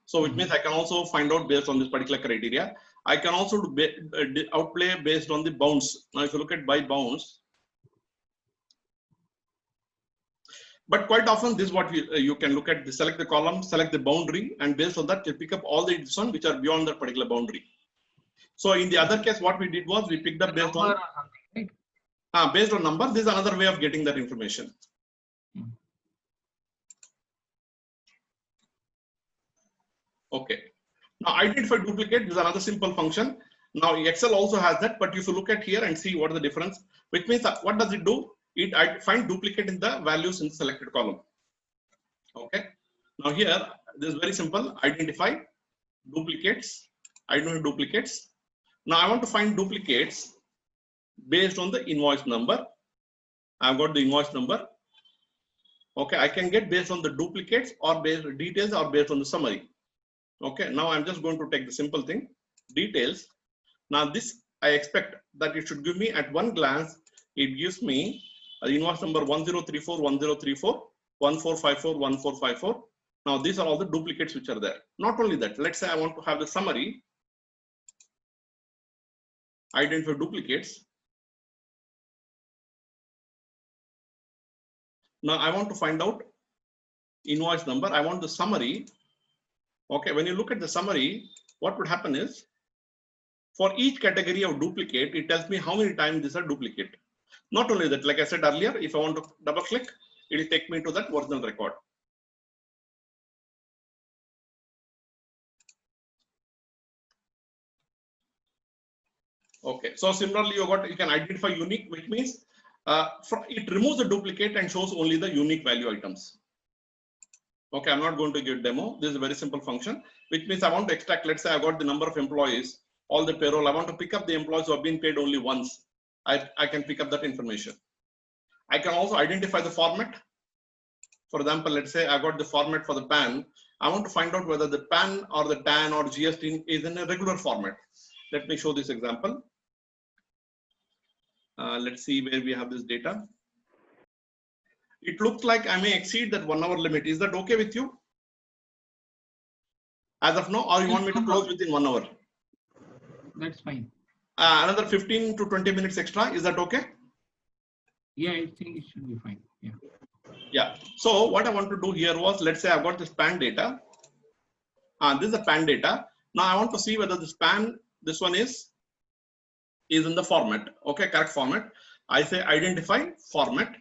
So it means I can also find out based on this particular criteria. I can also do outplay based on the bounds. Now, if you look at by bounds, but quite often this is what you can look at, select the column, select the boundary, and based on that you pick up all the one which are beyond that particular boundary. So in the other case, what we did was we picked up based on based on number. This is another way of getting that information. Okay. Now identify duplicate is another simple function. Now Excel also has that, but if you look at here and see what is the difference, which means what does it do? It find duplicate in the values in the selected column. Okay. Now here, this is very simple. Identify duplicates. Identify duplicates. Now I want to find duplicates based on the invoice number. I've got the invoice number. Okay, I can get based on the duplicates or based details or based on the summary. Okay, now I'm just going to take the simple thing, details. Now this I expect that it should give me at one glance, it gives me invoice number 1034, 1034, 1454, 1454. Now these are all the duplicates which are there. Not only that, let's say I want to have the summary, identify duplicates. Now I want to find out invoice number. I want the summary. Okay, when you look at the summary, what would happen is for each category of duplicate, it tells me how many times these are duplicate. Not only that, like I said earlier, if I want to double click, it will take me to that original record. Okay, so similarly, you can identify unique, which means it removes the duplicate and shows only the unique value items. Okay, I'm not going to give demo. This is a very simple function, which means I want to extract, let's say I got the number of employees, all the payroll. I want to pick up the employees who have been paid only once. I can pick up that information. I can also identify the format. For example, let's say I got the format for the PAN. I want to find out whether the PAN or the TAN or GST is in a regular format. Let me show this example. Let's see where we have this data. It looks like I may exceed that 1 hour limit. Is that okay with you? As of now, or you want me to close within 1 hour? That's fine. Another 15 to 20 minutes extra. Is that okay? Yeah, I think it should be fine. Yeah. Yeah. So what I want to do here was, let's say I've got this PAN data. This is the PAN data. Now I want to see whether this PAN, this one is in the format. Okay, correct format. I say identify format.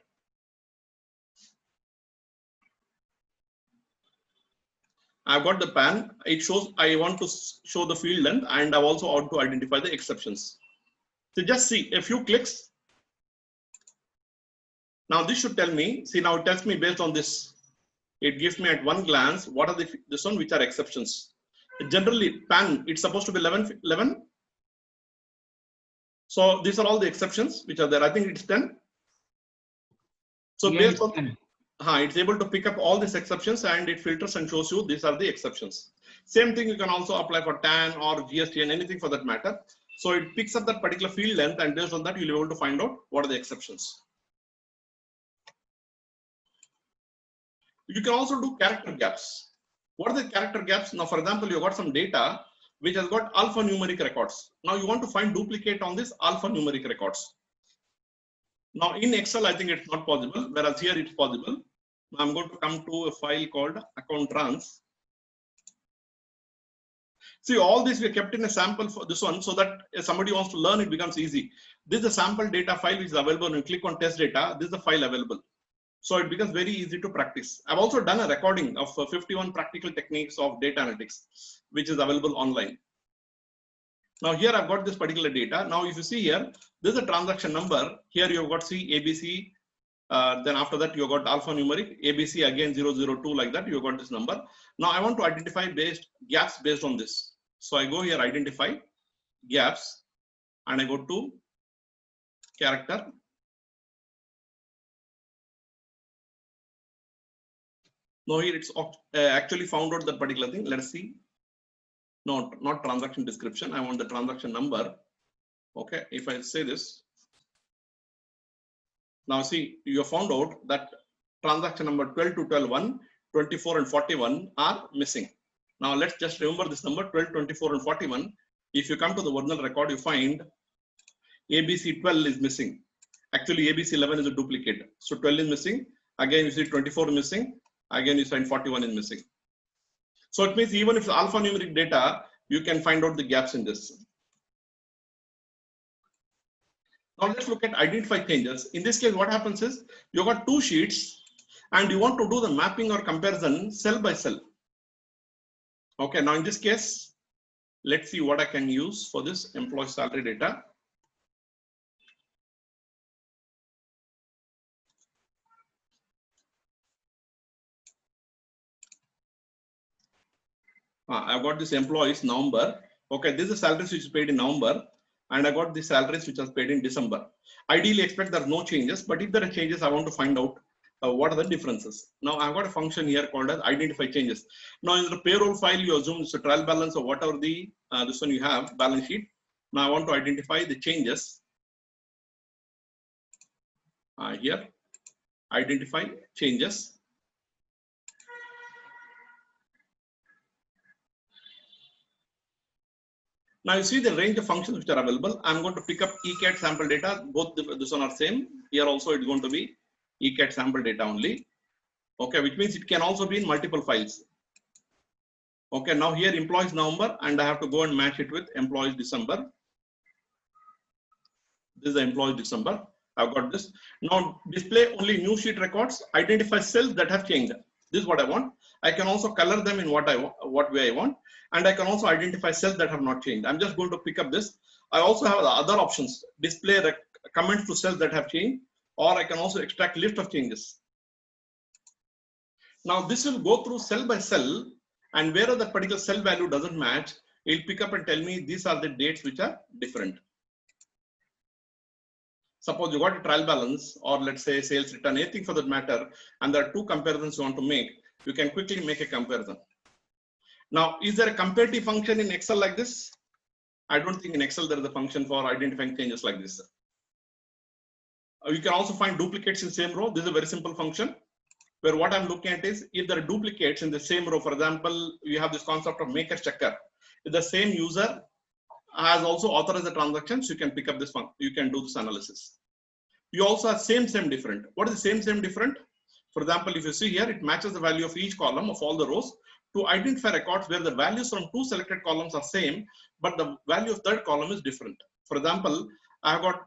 I've got the PAN. It shows I want to show the field length, and I also want to identify the exceptions. So just see a few clicks. Now this should tell me. See, now it tells me based on this. It gives me at one glance what are this one which are exceptions. Generally, PAN it's supposed to be 11. So these are all the exceptions which are there. I think it's 10. So Yeah, based on it's able to pick up all these exceptions and it filters and shows you these are the exceptions. Same thing you can also apply for TAN or GST and anything for that matter. So it picks up that particular field length, and based on that you'll be able to find out what are the exceptions. You can also do character gaps. What are the character gaps? Now, for example, you got some data which has got alphanumeric records. Now you want to find duplicate on this alphanumeric records. Now in Excel, I think it's not possible, whereas here it's possible. I'm going to come to a file called account runs. See, all this we kept in a sample for this one so that if somebody wants to learn, it becomes easy. This is a sample data file which is available. When you click on test data, this is the file available. So it becomes very easy to practice. I've also done a recording of 51 practical techniques of data analytics, which is available online. Now here I've got this particular data. Now if you see here, this is a transaction number. Here you've got C, ABC, Then after that, you got alphanumeric, ABC again 002, like that, you got this number. Now I want to identify gaps based on this. So I go here, identify gaps, and I go to character. Now here it's actually found out that particular thing. Let's see. No, not transaction description. I want the transaction number. Okay, if I say this. Now see, you have found out that transaction number 12 to 12, 1, 24 and 41 are missing. Now let's just remember this number 12, 24 and 41. If you come to the original record, you find ABC 12 is missing. Actually, ABC 11 is a duplicate. So 12 is missing. Again, you see 24 is missing. Again, you find 41 is missing. So it means even if it's alphanumeric data, you can find out the gaps in this. Now let's look at identify changes. In this case, what happens is you got two sheets and you want to do the mapping or comparison cell by cell. Okay, now in this case, let's see what I can use for this employee salary data. I've got this employees November. Okay, this is salaries which is paid in November, and I got the salaries which was paid in December. Ideally, expect there are no changes, but if there are changes, I want to find out what are the differences. Now I've got a function here called as identify changes. Now in the payroll file, you assume it's a trial balance or whatever the this one you have balance sheet. Now I want to identify the changes. Here, identify changes. Now you see the range of functions which are available. I'm going to pick up ECAT sample data. Both this one are same. Here also it's going to be ECAT sample data only. Okay, which means it can also be in multiple files. Okay, now here employees November, and I have to go and match it with employees December. This is the employees December. I've got this. Now display only new sheet records. Identify cells that have changed. This is what I want. I can also color them in what way I want, and I can also identify cells that have not changed. I'm just going to pick up this. I also have the other options: display comments to cells that have changed, or I can also extract list of changes. Now this will go through cell by cell, and wherever that particular cell value doesn't match, it'll pick up and tell me these are the dates which are different. Suppose you got a trial balance, or let's say sales return, anything for that matter, and there are two comparisons you want to make, you can quickly make a comparison. Now, is there a comparative function in Excel like this? I don't think in Excel there is a function for identifying changes like this. You can also find duplicates in the same row. This is a very simple function where what I'm looking at is if there are duplicates in the same row. For example, you have this concept of maker checker. If the same user has also authorized the transactions, you can pick up this one. You can do this analysis. You also have same different. What is the same different? For example, if you see here, it matches the value of each column of all the rows to identify records where the values from two selected columns are same, but the value of third column is different. For example, I've got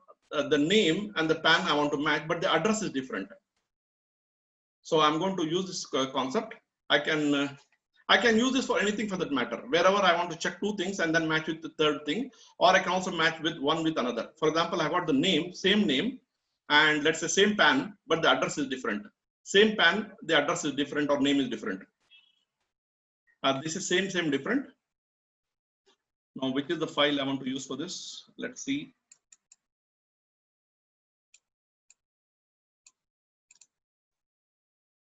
the name and the PAN I want to match, but the address is different. So I'm going to use this concept. I can use this for anything for that matter. Wherever I want to check two things and then match with the third thing, or I can also match with one with another. For example, I got the name, same name, and let's say same PAN, but the address is different. Same PAN, the address is different or name is different. This is same different. Now, which is the file I want to use for this? Let's see.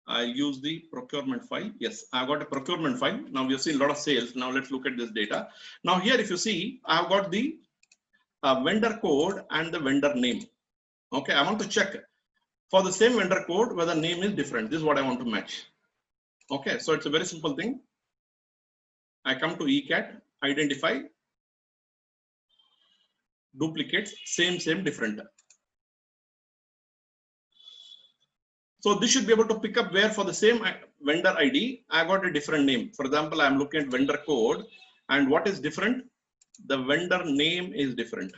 I'll use the procurement file. Yes, I've got a procurement file. Now we have seen a lot of sales. Now let's look at this data. Now here, if you see, I've got the vendor code and the vendor name. Okay, I want to check for the same vendor code whether name is different. This is what I want to match. Okay, so it's a very simple thing. I come to ECAT, identify duplicates, same, different. So this should be able to pick up where for the same vendor ID, I got a different name. For example, I'm looking at vendor code, and what is different? The vendor name is different.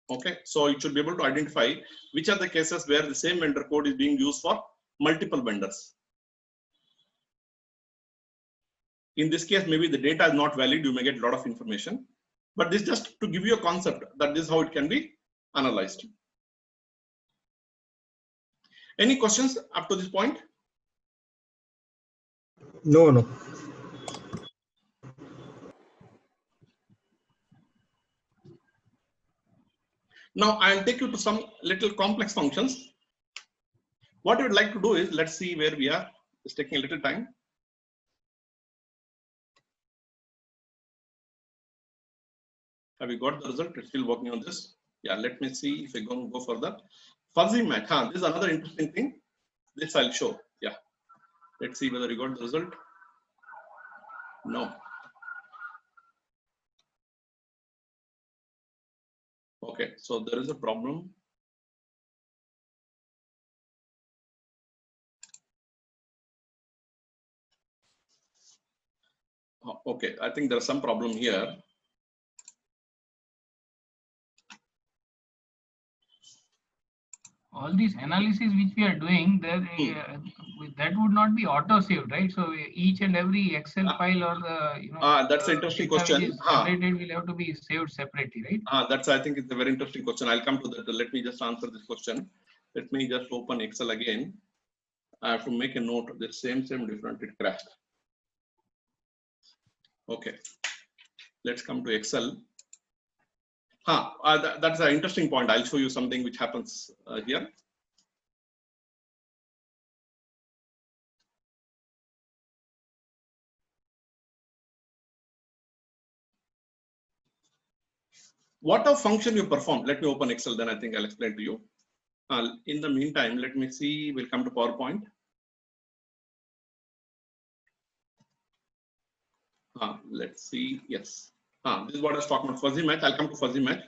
Okay, so it should be able to identify which are the cases where the same vendor code is being used for multiple vendors. In this case, maybe the data is not valid. You may get a lot of information, but this just to give you a concept that this is how it can be analyzed. Any questions up to this point? No. Now I'll take you to some little complex functions. What we would like to do is, let's see where we are. It's taking a little time. Have you got the result? It's still working on this. Yeah, let me see if I go further. Fuzzy match. This is another interesting thing. This I'll show. Yeah. Let's see whether you got the result. No. Okay, so there is a problem. Okay, I think there's some problem here. All these analysis which we are doing, that would not be auto saved, right? So each and every Excel file or the that's an interesting question. Generated will have to be saved separately, right? That's, I think it's a very interesting question. I'll come to that. Let me just answer this question. Let me just open Excel again. I have to make a note. The same different. It crashed. Okay, let's come to Excel. That's an interesting point. I'll show you something which happens here. What a function you perform. Let me open Excel, then I think I'll explain to you. In the meantime, let me see. We'll come to PowerPoint. Let's see. Yes. This is what I was talking about, fuzzy match. I'll come to fuzzy match.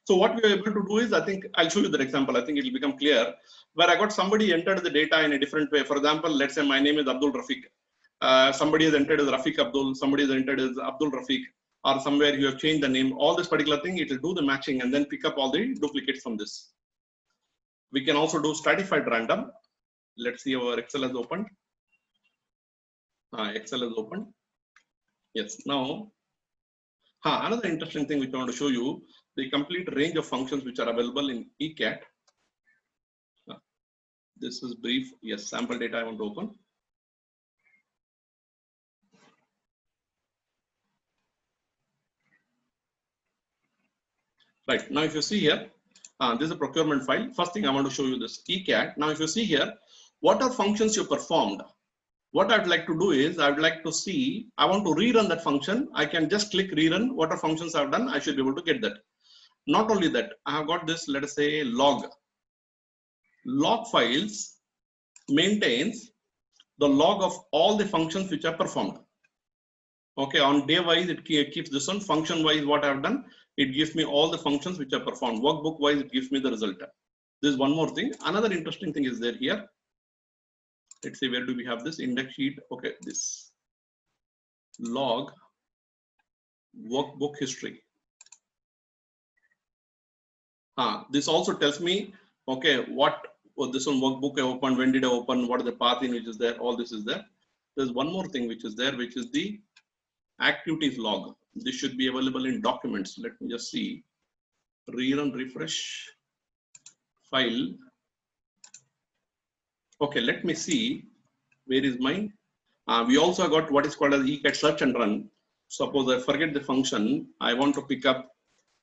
So what we are able to do is, I think I'll show you that example. I think it will become clear where I got somebody entered the data in a different way. For example, let's say my name is Abdul Rafiq. Somebody has entered as Rafiq Abdul. Somebody has entered as Abdul Rafiq, or somewhere you have changed the name. All this particular thing, it will do the matching and then pick up all the duplicates from this. We can also do stratified random. Let's see, our Excel has opened. Excel is opened. Yes. Now, another interesting thing which I want to show you, the complete range of functions which are available in ECAT. This is brief. Yes, sample data I want to open. Right. Now, if you see here, this is a procurement file. First thing I want to show you this ECAT. Now, if you see here, what are functions you performed? What I'd like to do is, I'd like to see, I want to rerun that function. I can just click rerun. What are functions I've done? I should be able to get that. Not only that, I have got this, let us say, log. Log files maintains the log of all the functions which are performed. Okay, on day wise, it keeps this one. Function wise, what I've done, it gives me all the functions which are performed. Workbook wise, it gives me the result. This is one more thing. Another interesting thing is there here. Let's see, where do we have this index sheet? Okay, this log workbook history. This also tells me, okay, this one workbook I opened, when did I open, what is the path in which is there, all this is there. There's one more thing which is there, which is the activities log. This should be available in documents. Let me just see. Rerun, refresh, file. Okay, let me see. Where is mine? We also got what is called as ECAT search and run. Suppose I forget the function, I want to pick up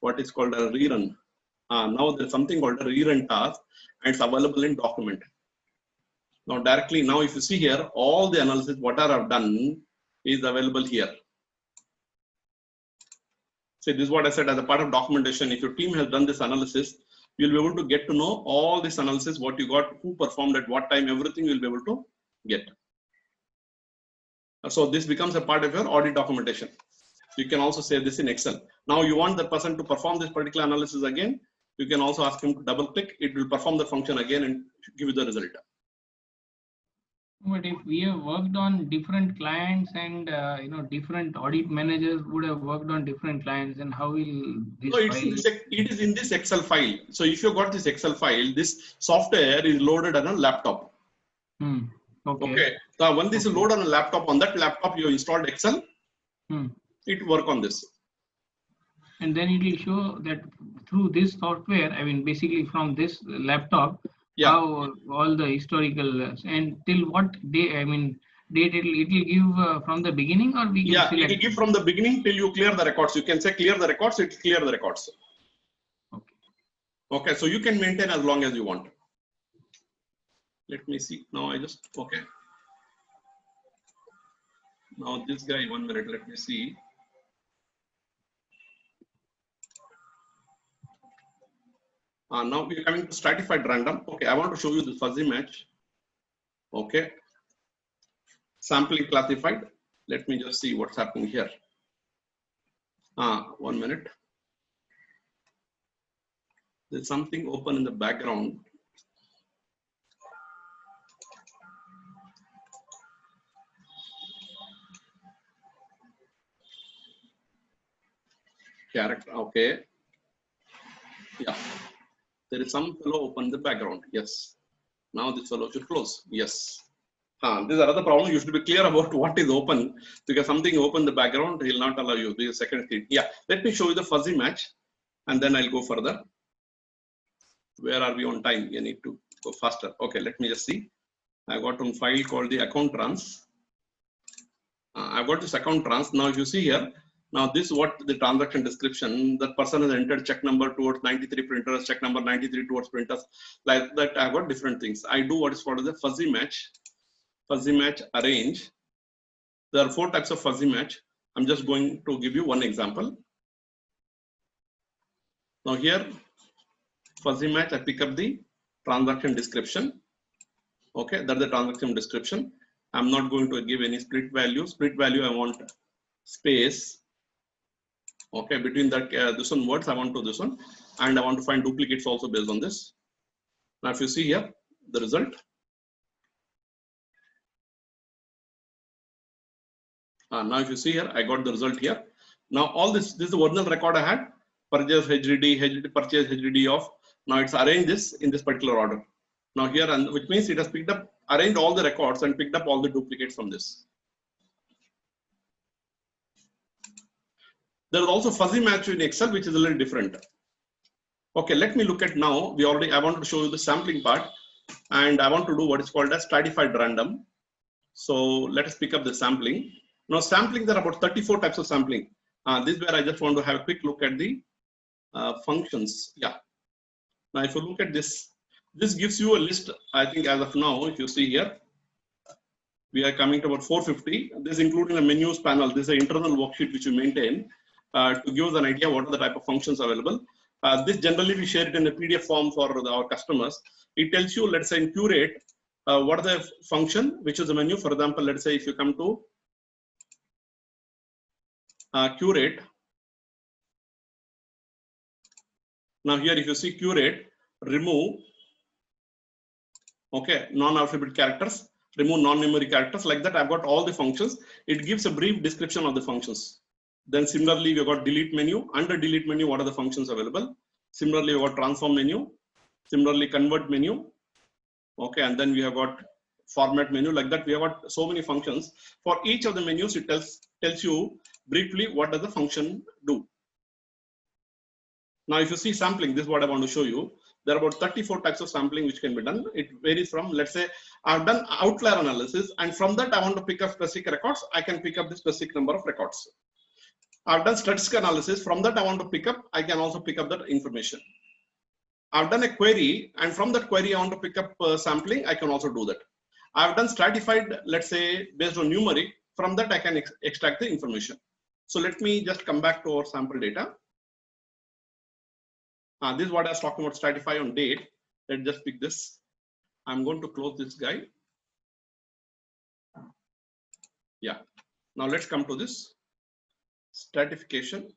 what is called a rerun. Now there's something called a rerun task, and it's available in document. Now directly, now if you see here, all the analysis, what I've done is available here. So this is what I said as a part of documentation. If your team has done this analysis, you'll be able to get to know all this analysis, what you got, who performed at what time, everything you'll be able to get. So this becomes a part of your audit documentation. You can also save this in Excel. Now you want the person to perform this particular analysis again. You can also ask him to double click. It will perform the function again and give you the result. But if we have worked on different clients and different audit managers would have worked on different clients, and how will this so it is in this Excel file. So if you got this Excel file, this software is loaded on a laptop. Okay. So when this is loaded on a laptop, on that laptop you installed Excel, it will work on this. And then it will show that through this software, I mean, basically from this laptop, Yeah. How all the historical and till what day, I mean, date it will give from the beginning, or we can Yeah, it select? will give from the beginning till you clear the records. You can say clear the records, it will clear the records. Okay. Okay, so you can maintain as long as you want. Let me see. Now I just, okay. Now this guy, 1 minute, let me see. Now we are coming to stratified random. Okay, I want to show you the fuzzy match. Okay. Sampling classified. Let me just see what's happening here. 1 minute. There's something open in the background. Character, okay. Yeah. There is some fellow open in the background. Yes. Now this fellow should close. Yes. This is another problem. You should be clear about what is open, because something open in the background, he'll not allow you. This is second thing. Yeah. Let me show you the fuzzy match and then I'll go further. Where are we on time? You need to go faster. Okay, let me just see. I got one file called the account trans. I've got this account trans. Now, if you see here, now this is what the transaction description, that person has entered check number towards 93 printers, check number 93 towards printers. Like that, I've got different things. I do what is called as a fuzzy match arrange. There are 4 types of fuzzy match. I'm just going to give you one example. Now here, fuzzy match, I pick up the transaction description. Okay, that's the transaction description. I'm not going to give any split value. Split value, I want space. Okay, between that this one words, I want to this one, and I want to find duplicates also based on this. Now, if you see here, the result. Now, if you see here, I got the result here. Now, all this is the original record I had. Purchase HDD, purchase HDD of. Now, it's arranged this in this particular order. Now here, and which means it has picked up, arranged all the records and picked up all the duplicates from this. There is also fuzzy match in Excel, which is a little different. Okay, let me look at now. I want to show you the sampling part, and I want to do what is called as stratified random. So let us pick up the sampling. Now, sampling, there are about 34 types of sampling. This is where I just want to have a quick look at the functions. Yeah. Now, if you look at this, this gives you a list. I think as of now, if you see here, we are coming to about 450. This is including the menus panel. This is an internal worksheet which we maintain to give us an idea what are the type of functions available. This generally we share it in a PDF form for our customers. It tells you, let's say in Curate, what are the function, which is the menu. For example, let's say if you come to Curate. Now here, if you see Curate, remove, okay, non-alphabet characters, remove non-memory characters. Like that, I've got all the functions. It gives a brief description of the functions. Then similarly, we've got delete menu. Under delete menu, what are the functions available? Similarly, we've got transform menu. Similarly, convert menu. Okay, and then we have got format menu. Like that, we have got so many functions. For each of the menus, it tells you briefly what does the function do. Now, if you see sampling, this is what I want to show you. There are about 34 types of sampling which can be done. It varies from, let's say, I've done outlier analysis, and from that I want to pick up specific records. I can pick up the specific number of records. I've done statistical analysis. From that I want to pick up, I can also pick up that information. I've done a query, and from that query I want to pick up sampling. I can also do that. I've done stratified, let's say, based on numeric. From that I can extract the information. So let me just come back to our sample data. This is what I was talking about, stratify on date. Let's just pick this. I'm going to close this guy. Yeah. Now let's come to this stratification.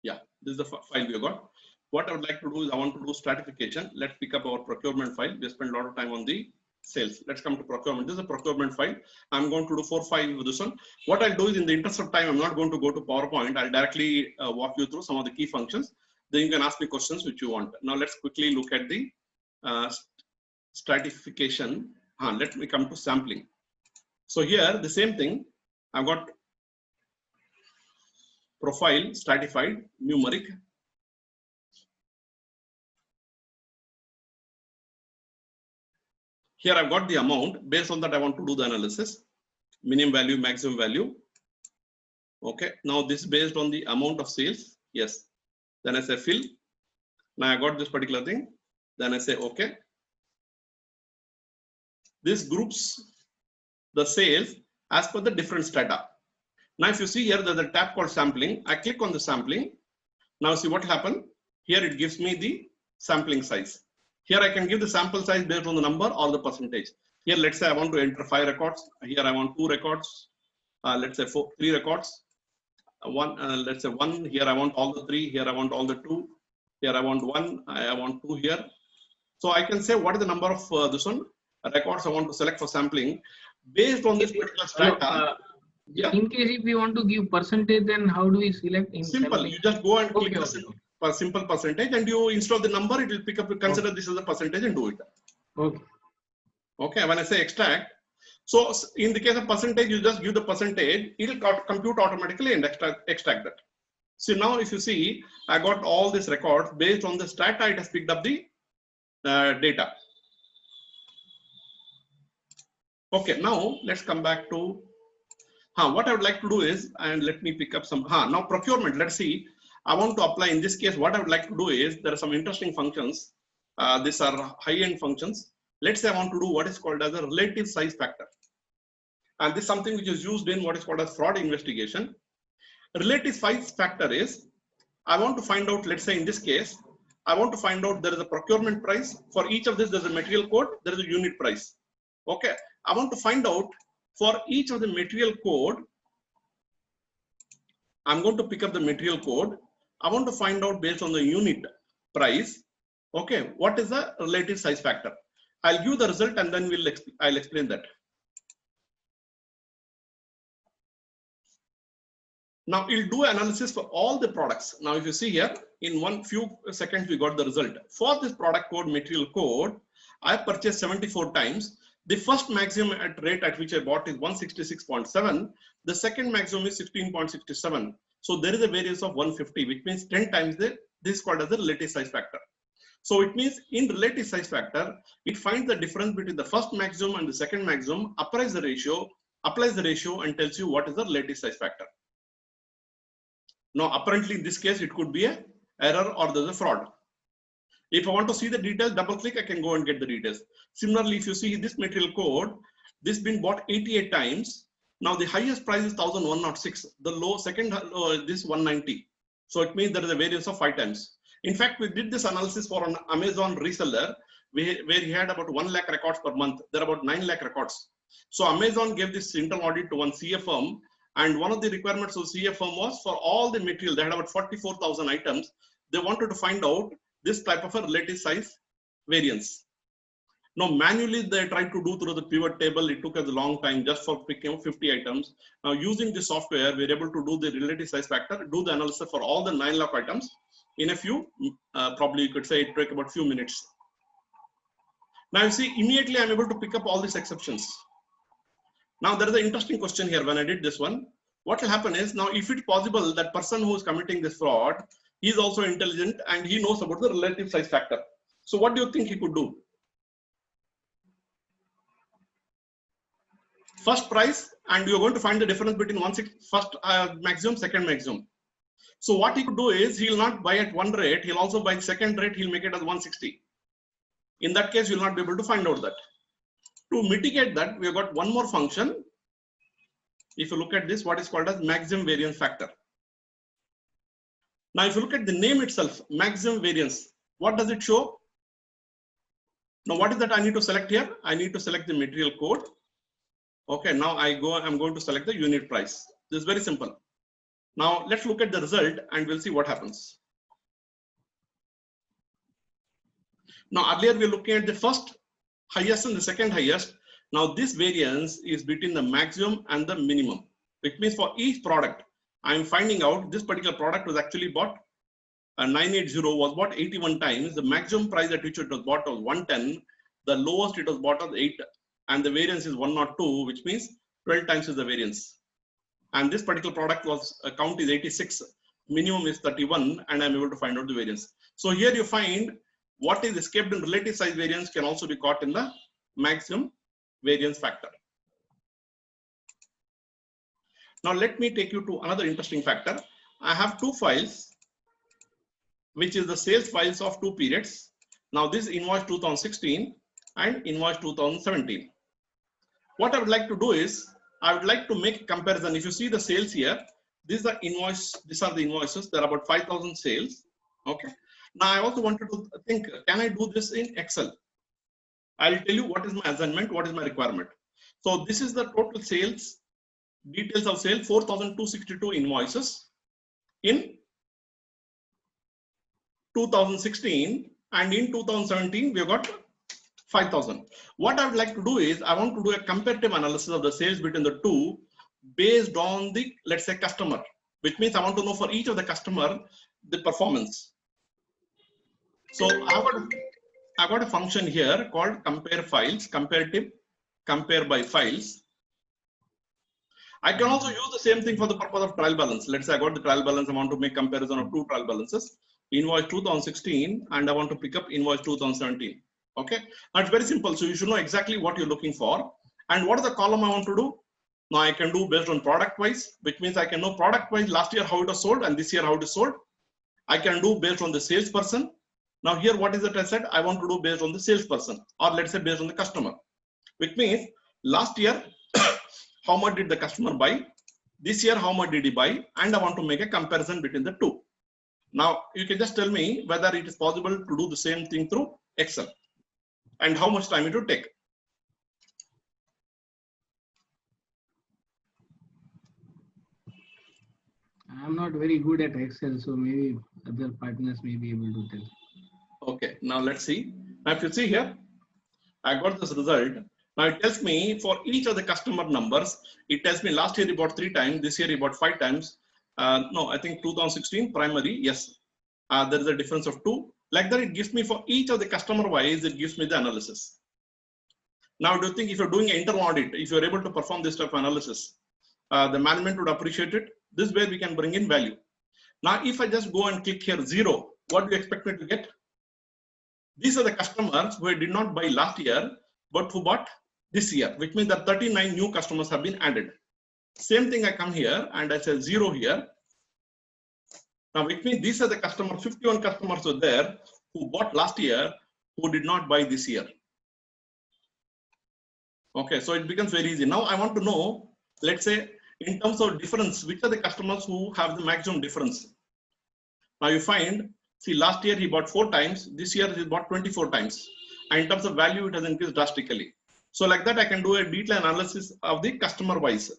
Yeah, this is the file we got. What I would like to do is I want to do stratification. Let's pick up our procurement file. We spend a lot of time on the sales. Let's come to procurement. This is a procurement file. I'm going to do 4 5 with this one. What I'll do is, in the interest of time, I'm not going to go to PowerPoint. I'll directly walk you through some of the key functions. Then you can ask me questions which you want. Now let's quickly look at the stratification. Let me come to sampling. So here, the same thing. I've got profile, stratified, numeric. Here I've got the amount. Based on that, I want to do the analysis. Minimum value, maximum value. Okay. Now this is based on the amount of sales. Yes. Then I say fill. Now I got this particular thing. Then I say okay. This groups the sales as per the different strata. Now if you see here, there's a tab called sampling. I click on the sampling. Now see what happened. Here it gives me the sampling size. Here I can give the sample size based on the number or the percentage. Here let's say I want to enter 5 records. Here I want 2 records. Let's say 3 records. Let's say 1. Here I want all the 3. Here I want all the 2. Here I want 1. I want 2 here. So I can say what is the number of this one records I want to select for sampling based on this particular strata. Yeah. In case if we want to give percentage, then how do we select? In simple. sampling? You just go and click Okay. a simple percentage, and you instead of the number, it will pick up. Consider this as a percentage and do it. Okay. Okay. When I say extract, so in the case of percentage, you just give the percentage. It will compute automatically and extract that. So now, if you see, I got all these records based on the strata. It has picked up the data. Okay. Now let's come back to. What I would like to do is, and let me pick up some. Now procurement. Let's see. I want to apply in this case. What I would like to do is, there are some interesting functions. These are high-end functions. Let's say I want to do what is called as a relative size factor. And this is something which is used in what is called as fraud investigation. Relative size factor is, I want to find out, let's say in this case, I want to find out there is a procurement price. For each of this, there's a material code, there is a unit price. Okay. I want to find out for each of the material code, I'm going to pick up the material code. I want to find out based on the unit price, okay, what is the relative size factor? I'll give the result and then I'll explain that. Now it'll do analysis for all the products. Now if you see here, in one few seconds we got the result. For this product code, material code, I purchased 74 times. The first maximum rate at which I bought is 166.7. The second maximum is 16.67. So there is a variance of 150, which means 10 times this is called as the relative size factor. So it means in relative size factor, it finds the difference between the first maximum and the second maximum, applies the ratio and tells you what is the relative size factor. Now apparently in this case, it could be an error or there's a fraud. If I want to see the details, double click, I can go and get the details. Similarly, if you see this material code, this has been bought 88 times. Now the highest price is 1106. The low second this 190. So it means there is a variance of 5 times. In fact, we did this analysis for an Amazon reseller where he had about 1 lakh records per month. There are about 9 lakh records. So Amazon gave this internal audit to one CA firm, and one of the requirements of CA firm was for all the material. They had about 44,000 items. They wanted to find out this type of a relative size variance. Now manually they tried to do through the pivot table. It took us a long time just for picking up 50 items. Now using the software, we're able to do the relative size factor, do the analysis for all the 9 lakh items in a few, probably you could say it took about few minutes. Now you see, immediately I'm able to pick up all these exceptions. Now there is an interesting question here when I did this one. What will happen is, now if it's possible that person who is committing this fraud, he is also intelligent and he knows about the relative size factor. So what do you think he could do? First price, and you're going to find the difference between first maximum, second maximum. So what he could do is, he'll not buy at one rate, he'll also buy second rate, he'll make it as 160. In that case, you'll not be able to find out that. To mitigate that, we have got one more function. If you look at this, what is called as maximum variance factor. Now, if you look at the name itself, maximum variance, what does it show? Now, what is that I need to select here? I need to select the material code. Okay, now I'm going to select the unit price. This is very simple. Now, let's look at the result and we'll see what happens. Now, earlier we were looking at the first highest and the second highest. Now, this variance is between the maximum and the minimum. It means for each product, I'm finding out this particular product was actually bought, 980 was bought 81 times. The maximum price at which it was bought was 110. The lowest it was bought was 8. And the variance is 102, which means 12 times is the variance. And this particular product was, count is 86, minimum is 31, and I'm able to find out the variance. So here you find what is escaped in relative size variance can also be caught in the maximum variance factor. Now let me take you to another interesting factor. I have two files, which is the sales files of two periods. Now this is invoice 2016 and invoice 2017. What I would like to do is, I would like to make a comparison. If you see the sales here, these are invoice, these are the invoices. There are about 5,000 sales. Okay. Now I also wanted to think, can I do this in Excel? I'll tell you what is my assignment, what is my requirement. So this is the total sales, details of sale, 4,262 invoices in 2016, and in 2017 we have got 5,000. What I would like to do is, I want to do a comparative analysis of the sales between the two based on the, let's say, customer, which means I want to know for each of the customer the performance. So I've got a function here called compare files, comparative, compare by files. I can also use the same thing for the purpose of trial balance. Let's say I got the trial balance, I want to make comparison of two trial balances, invoice 2016, and I want to pick up invoice 2017. Okay, now it's very simple. So you should know exactly what you're looking for. And what is the column I want to do? Now I can do based on product wise, which means I can know product wise last year how it was sold and this year how it is sold. I can do based on the salesperson. Now here, what is it I said? I want to do based on the salesperson, or let's say based on the customer, which means last year, how much did the customer buy? This year, how much did he buy? And I want to make a comparison between the two. Now you can just tell me whether it is possible to do the same thing through Excel and how much time it would take. I'm not very good at Excel, so maybe other partners may be able to tell. Okay, now let's see. Now if you see here, I got this result. Now it tells me for each of the customer numbers, it tells me last year he bought 3 times, this year he bought 5 times. No, I think 2016 primary, yes. There is a difference of 2. Like that, it gives me for each of the customer wise, it gives me the analysis. Now, do you think if you're doing an internal audit, if you're able to perform this type of analysis, the management would appreciate it? This way we can bring in value. Now, if I just go and click here 0, what do you expect me to get? These are the customers who did not buy last year, but who bought this year, which means that 39 new customers have been added. Same thing, I come here and I say 0 here. Now, which means these are the customers, 51 customers were there who bought last year, who did not buy this year. Okay, so it becomes very easy. Now I want to know, let's say in terms of difference, which are the customers who have the maximum difference? Now you find, see, last year he bought 4 times, this year he bought 24 times. And in terms of value, it has increased drastically. So like that, I can do a detailed analysis of the customer wise.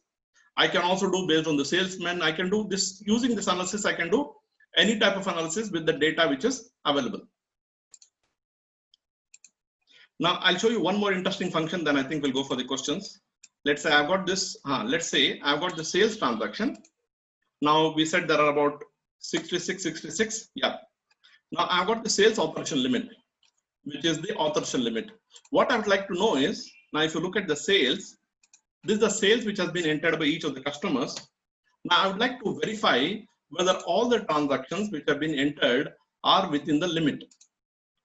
I can also do based on the salesman. I can do this using this analysis. I can do any type of analysis with the data which is available. Now I'll show you one more interesting function, then I think we'll go for the questions. Let's say I've got this, let's say I've got the sales transaction. Now we said there are about 66. Yeah. Now I've got the sales authorization limit, which is the authorization limit. What I would like to know is, now if you look at the sales, this is the sales which has been entered by each of the customers. Now I would like to verify whether all the transactions which have been entered are within the limit.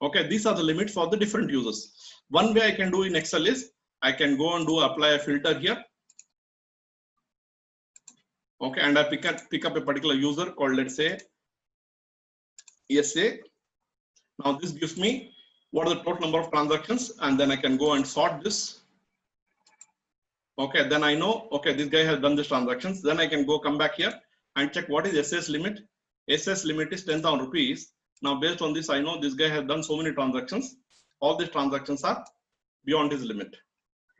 Okay, these are the limits for the different users. One way I can do in Excel is, I can go and apply a filter here. Okay, and I pick up a particular user called, let's say, ESA. Now this gives me what are the total number of transactions, and then I can go and sort this. Okay, then I know, okay, this guy has done these transactions. Then I can go come back here and check what is SS limit. SS limit is 10,000 rupees. Now based on this, I know this guy has done so many transactions. All these transactions are beyond his limit.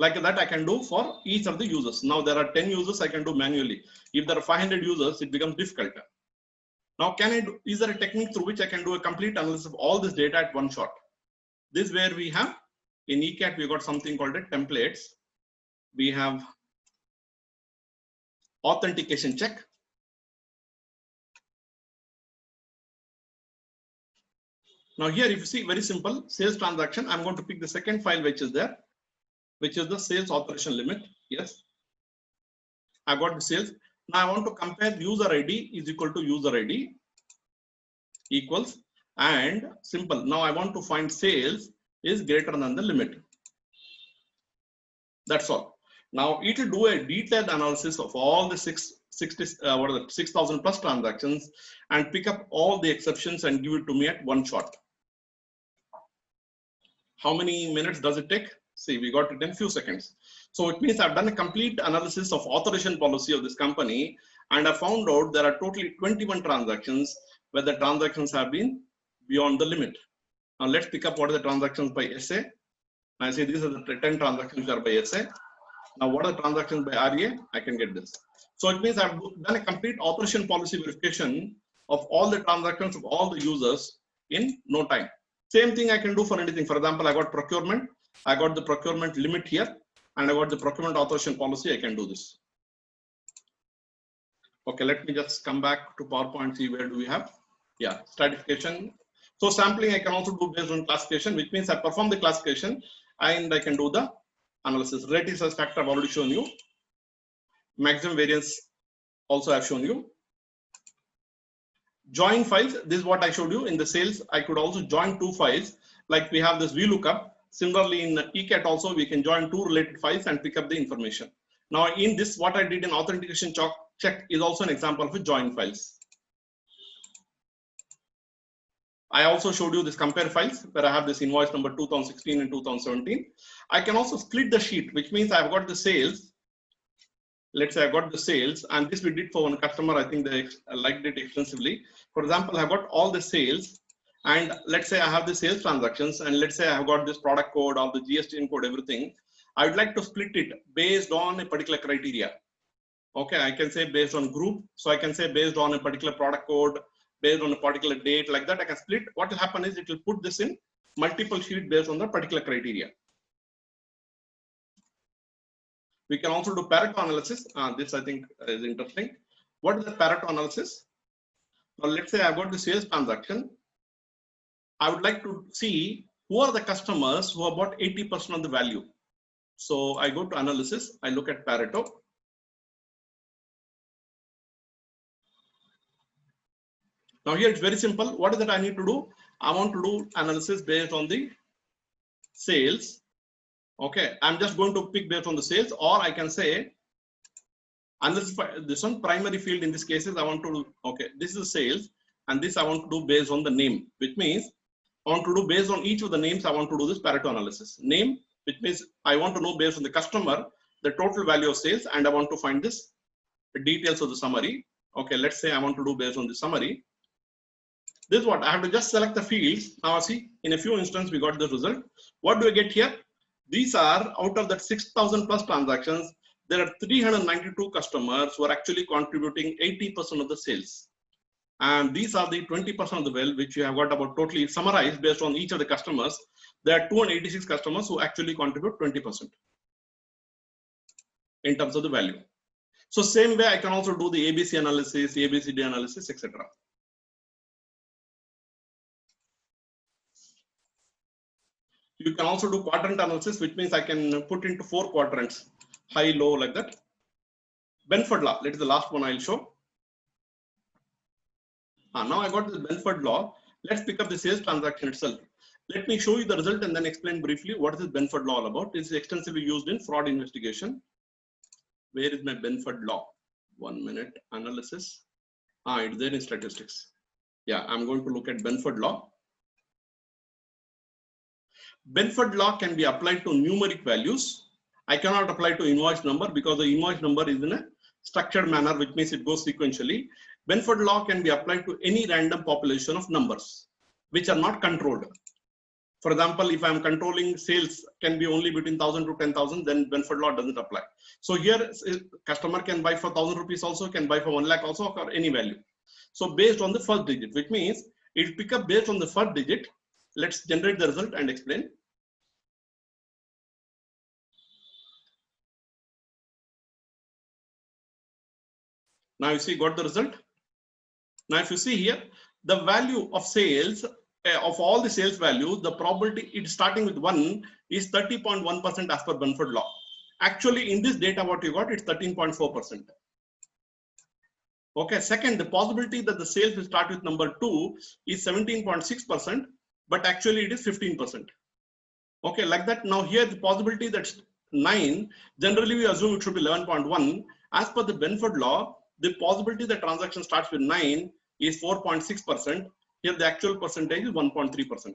Like that, I can do for each of the users. Now there are 10 users, I can do manually. If there are 500 users, it becomes difficult. Now, is there a technique through which I can do a complete analysis of all this data at one shot? This is where we have, in ECAT, we got something called a templates. We have authentication check. Now here, if you see, very simple, sales transaction, I'm going to pick the second file which is there, which is the sales authorization limit. Yes, I got the sales. Now I want to compare user ID is equal to user ID equals, and simple. Now I want to find sales is greater than the limit. That's all. Now it will do a detailed analysis of all the 6,000 plus transactions and pick up all the exceptions and give it to me at one shot. How many minutes does it take? See, we got it in few seconds. So it means I've done a complete analysis of authorization policy of this company, and I found out there are totally 21 transactions where the transactions have been beyond the limit. Now let's pick up what are the transactions by SA. I say these are the 10 transactions which are by SA. Now what are the transactions by RA? I can get this. So it means I've done a complete authorization policy verification of all the transactions of all the users in no time. Same thing I can do for anything. For example, I got procurement. I got the procurement limit here, and I got the procurement authorization policy. I can do this. Okay, let me just come back to PowerPoint, see where do we have. Yeah, stratification. So sampling I can also do based on classification, which means I perform the classification and I can do the analysis. Relative size factor I've already shown you. Maximum variance also I've shown you. Join files, this is what I showed you in the sales. I could also join two files, like we have this VLOOKUP. Similarly in ECAT also we can join two related files and pick up the information. Now in this, what I did in authentication check is also an example of a join files. I also showed you this compare files where I have this invoice number 2016 and 2017. I can also split the sheet, which means I've got the sales. Let's say I got the sales, and this we did for one customer. I think they liked it extensively. For example, I got all the sales, and let's say I have the sales transactions, and let's say I have got this product code or the GSTN code, everything. I would like to split it based on a particular criteria. Okay, I can say based on group. So I can say based on a particular product code, based on a particular date, like that I can split. What will happen is it will put this in multiple sheets based on the particular criteria. We can also do Pareto analysis. This I think is interesting. What is the Pareto analysis? Now let's say I've got the sales transaction. I would like to see who are the customers who have bought 80% of the value. So I go to analysis, I look at Pareto. Now here it's very simple. What is that I need to do? I want to do analysis based on the sales. Okay, I'm just going to pick based on the sales, or I can say, and this one primary field in this case is I want to do, okay, this is sales, and this I want to do based on the name, which means I want to do based on each of the names. I want to do this Pareto analysis. Name, which means I want to know based on the customer the total value of sales, and I want to find this the details of the summary. Okay, let's say I want to do based on the summary. This is what I have to just select the fields. Now see, in a few instances we got the result. What do I get here? These are out of that 6,000 plus transactions, there are 392 customers who are actually contributing 80% of the sales. And these are the 20% of the well, which you have got about totally summarized based on each of the customers. There are 286 customers who actually contribute 20% in terms of the value. So same way I can also do the ABC analysis, ABCD analysis, etc. You can also do quadrant analysis, which means I can put into 4 quadrants, high, low, like that. Benford law, that is the last one I'll show. Now I got the Benford law. Let's pick up the sales transaction itself. Let me show you the result and then explain briefly what is this Benford law all about. It's extensively used in fraud investigation. Where is my Benford law? 1 minute, analysis. It's there in statistics. Yeah, I'm going to look at Benford law. Benford law can be applied to numeric values. I cannot apply to invoice number because the invoice number is in a structured manner, which means it goes sequentially. Benford law can be applied to any random population of numbers which are not controlled. For example, if I'm controlling sales can be only between 1,000 to 10,000, then Benford law doesn't apply. So here, customer can buy for 1,000 rupees also, can buy for 1 lakh also, or any value. So based on the first digit, which means it will pick up based on the first digit. Let's generate the result and explain. Now you see, got the result. Now if you see here, the value of sales, of all the sales values, the probability it's starting with 1 is 30.1% as per Benford law. Actually, in this data, what you got, it's 13.4%. Okay, second, the possibility that the sales will start with number 2 is 17.6%, but actually it is 15%. Okay, like that. Now here, the possibility that 9, generally we assume it should be 11.1. As per the Benford law, the possibility the transaction starts with 9 is 4.6%. Here the actual percentage is 1.3%.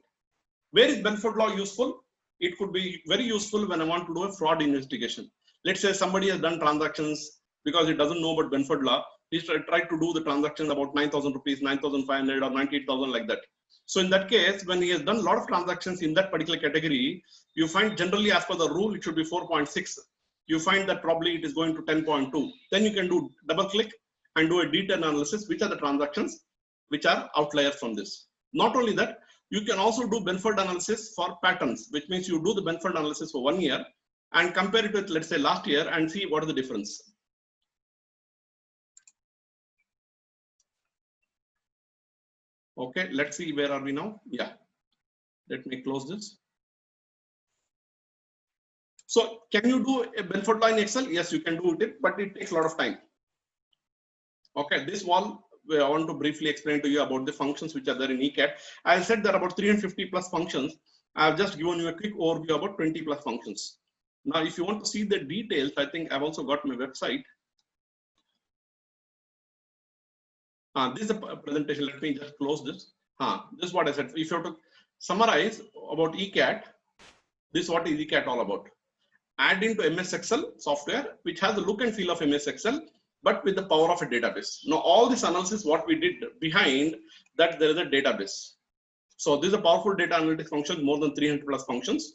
Where is Benford law useful? It could be very useful when I want to do a fraud investigation. Let's say somebody has done transactions because he doesn't know about Benford law. He's tried to do the transactions about 9,000 rupees, 9,500 or 98,000 like that. So in that case, when he has done a lot of transactions in that particular category, you find generally as per the rule, it should be 4.6. You find that probably it is going to 10.2. Then you can do double click and do a detailed analysis, which are the transactions which are outliers from this. Not only that, you can also do Benford analysis for patterns, which means you do the Benford analysis for 1 year and compare it with, let's say, last year and see what is the difference. Okay, let's see, where are we now? Yeah, let me close this. So can you do a Benford law in Excel? Yes, you can do it, but it takes a lot of time. Okay, this wall, I want to briefly explain to you about the functions which are there in ECAT. I said there are about 350 plus functions. I've just given you a quick overview about 20 plus functions. Now, if you want to see the details, I think I've also got my website. This is a presentation. Let me just close this. This is what I said. If you have to summarize about ECAT, this is what is ECAT all about. Add into MS Excel software, which has the look and feel of MS Excel, but with the power of a database. Now, all this analysis, what we did behind that, there is a database. So this is a powerful data analytics function, more than 300 plus functions,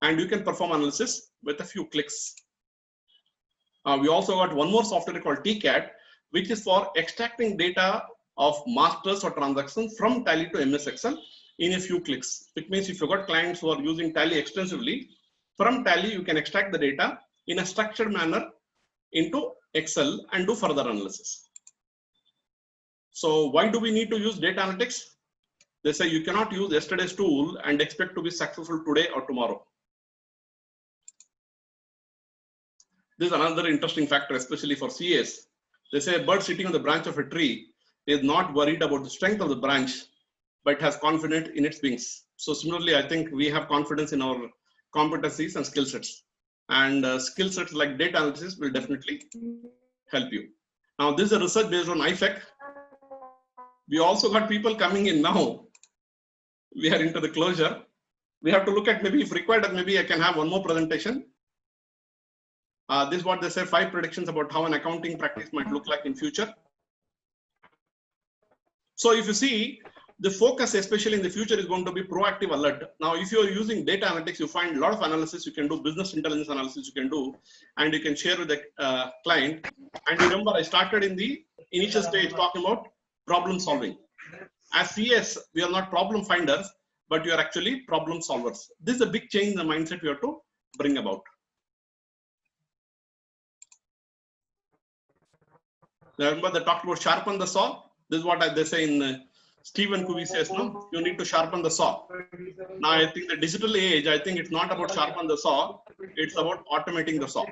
and you can perform analysis with a few clicks. We also got one more software called TCAT, which is for extracting data of masters or transactions from Tally to MS Excel in a few clicks. It means if you've got clients who are using Tally extensively, from Tally you can extract the data in a structured manner into Excel and do further analysis. So why do we need to use data analytics? They say you cannot use yesterday's tool and expect to be successful today or tomorrow. This is another interesting factor, especially for CAs. They say a bird sitting on the branch of a tree is not worried about the strength of the branch, but has confidence in its wings. So similarly, I think we have confidence in our competencies and skill sets. And skill sets like data analysis will definitely help you. Now, this is a research based on IFEC. We also got people coming in now. We are into the closure. We have to look at, maybe if required, maybe I can have one more presentation. This is what they say, 5 predictions about how an accounting practice might look like in future. So if you see, the focus, especially in the future, is going to be proactive alert. Now, if you are using data analytics, you find a lot of analysis you can do, business intelligence analysis you can do, and you can share with the client. And remember, I started in the initial stage talking about problem solving. As CS, we are not problem finders, but you are actually problem solvers. This is a big change in the mindset we have to bring about. Remember, they talked about sharpen the saw. This is what they say in Stephen Covey says, no, you need to sharpen the saw. Now, I think the digital age, I think it's not about sharpen the saw, it's about automating the saw.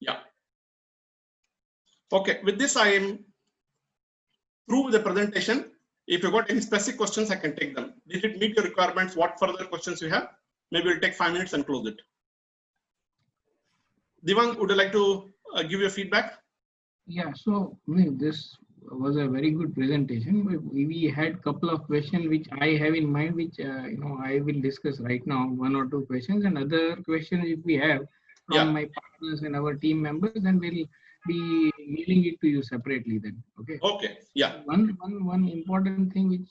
Yeah. Okay, with this, I am through with the presentation. If you got any specific questions, I can take them. Did it meet your requirements? What further questions you have? Maybe we'll take 5 minutes and close it. Devang, would you like to give your feedback? Yeah, so this was a very good presentation. We had a couple of questions which I have in mind, which I will discuss right now. 1 or 2 questions, and other questions if we have from my partners and our team members, then we'll be mailing it to you separately. Then, okay. Okay. Yeah. One important thing which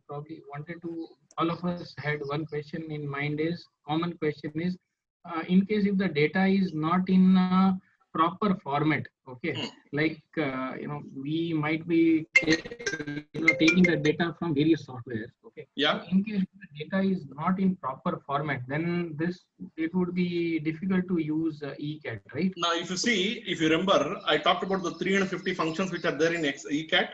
probably wanted to, all of us had one question in mind is, common question is, in case if the data is not in proper format, okay, like we might be taking the data from various softwares, okay. Yeah. So in case the data is not in proper format, then it would be difficult to use ECAT, right? Now, if you see, if you remember, I talked about the 350 functions which are there in ECAT.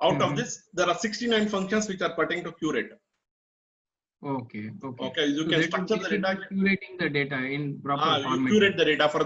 Out of this, there are 69 functions which are pertaining to curate. Okay. Okay, you can structure the data. Curating the data in proper format. You curate the data for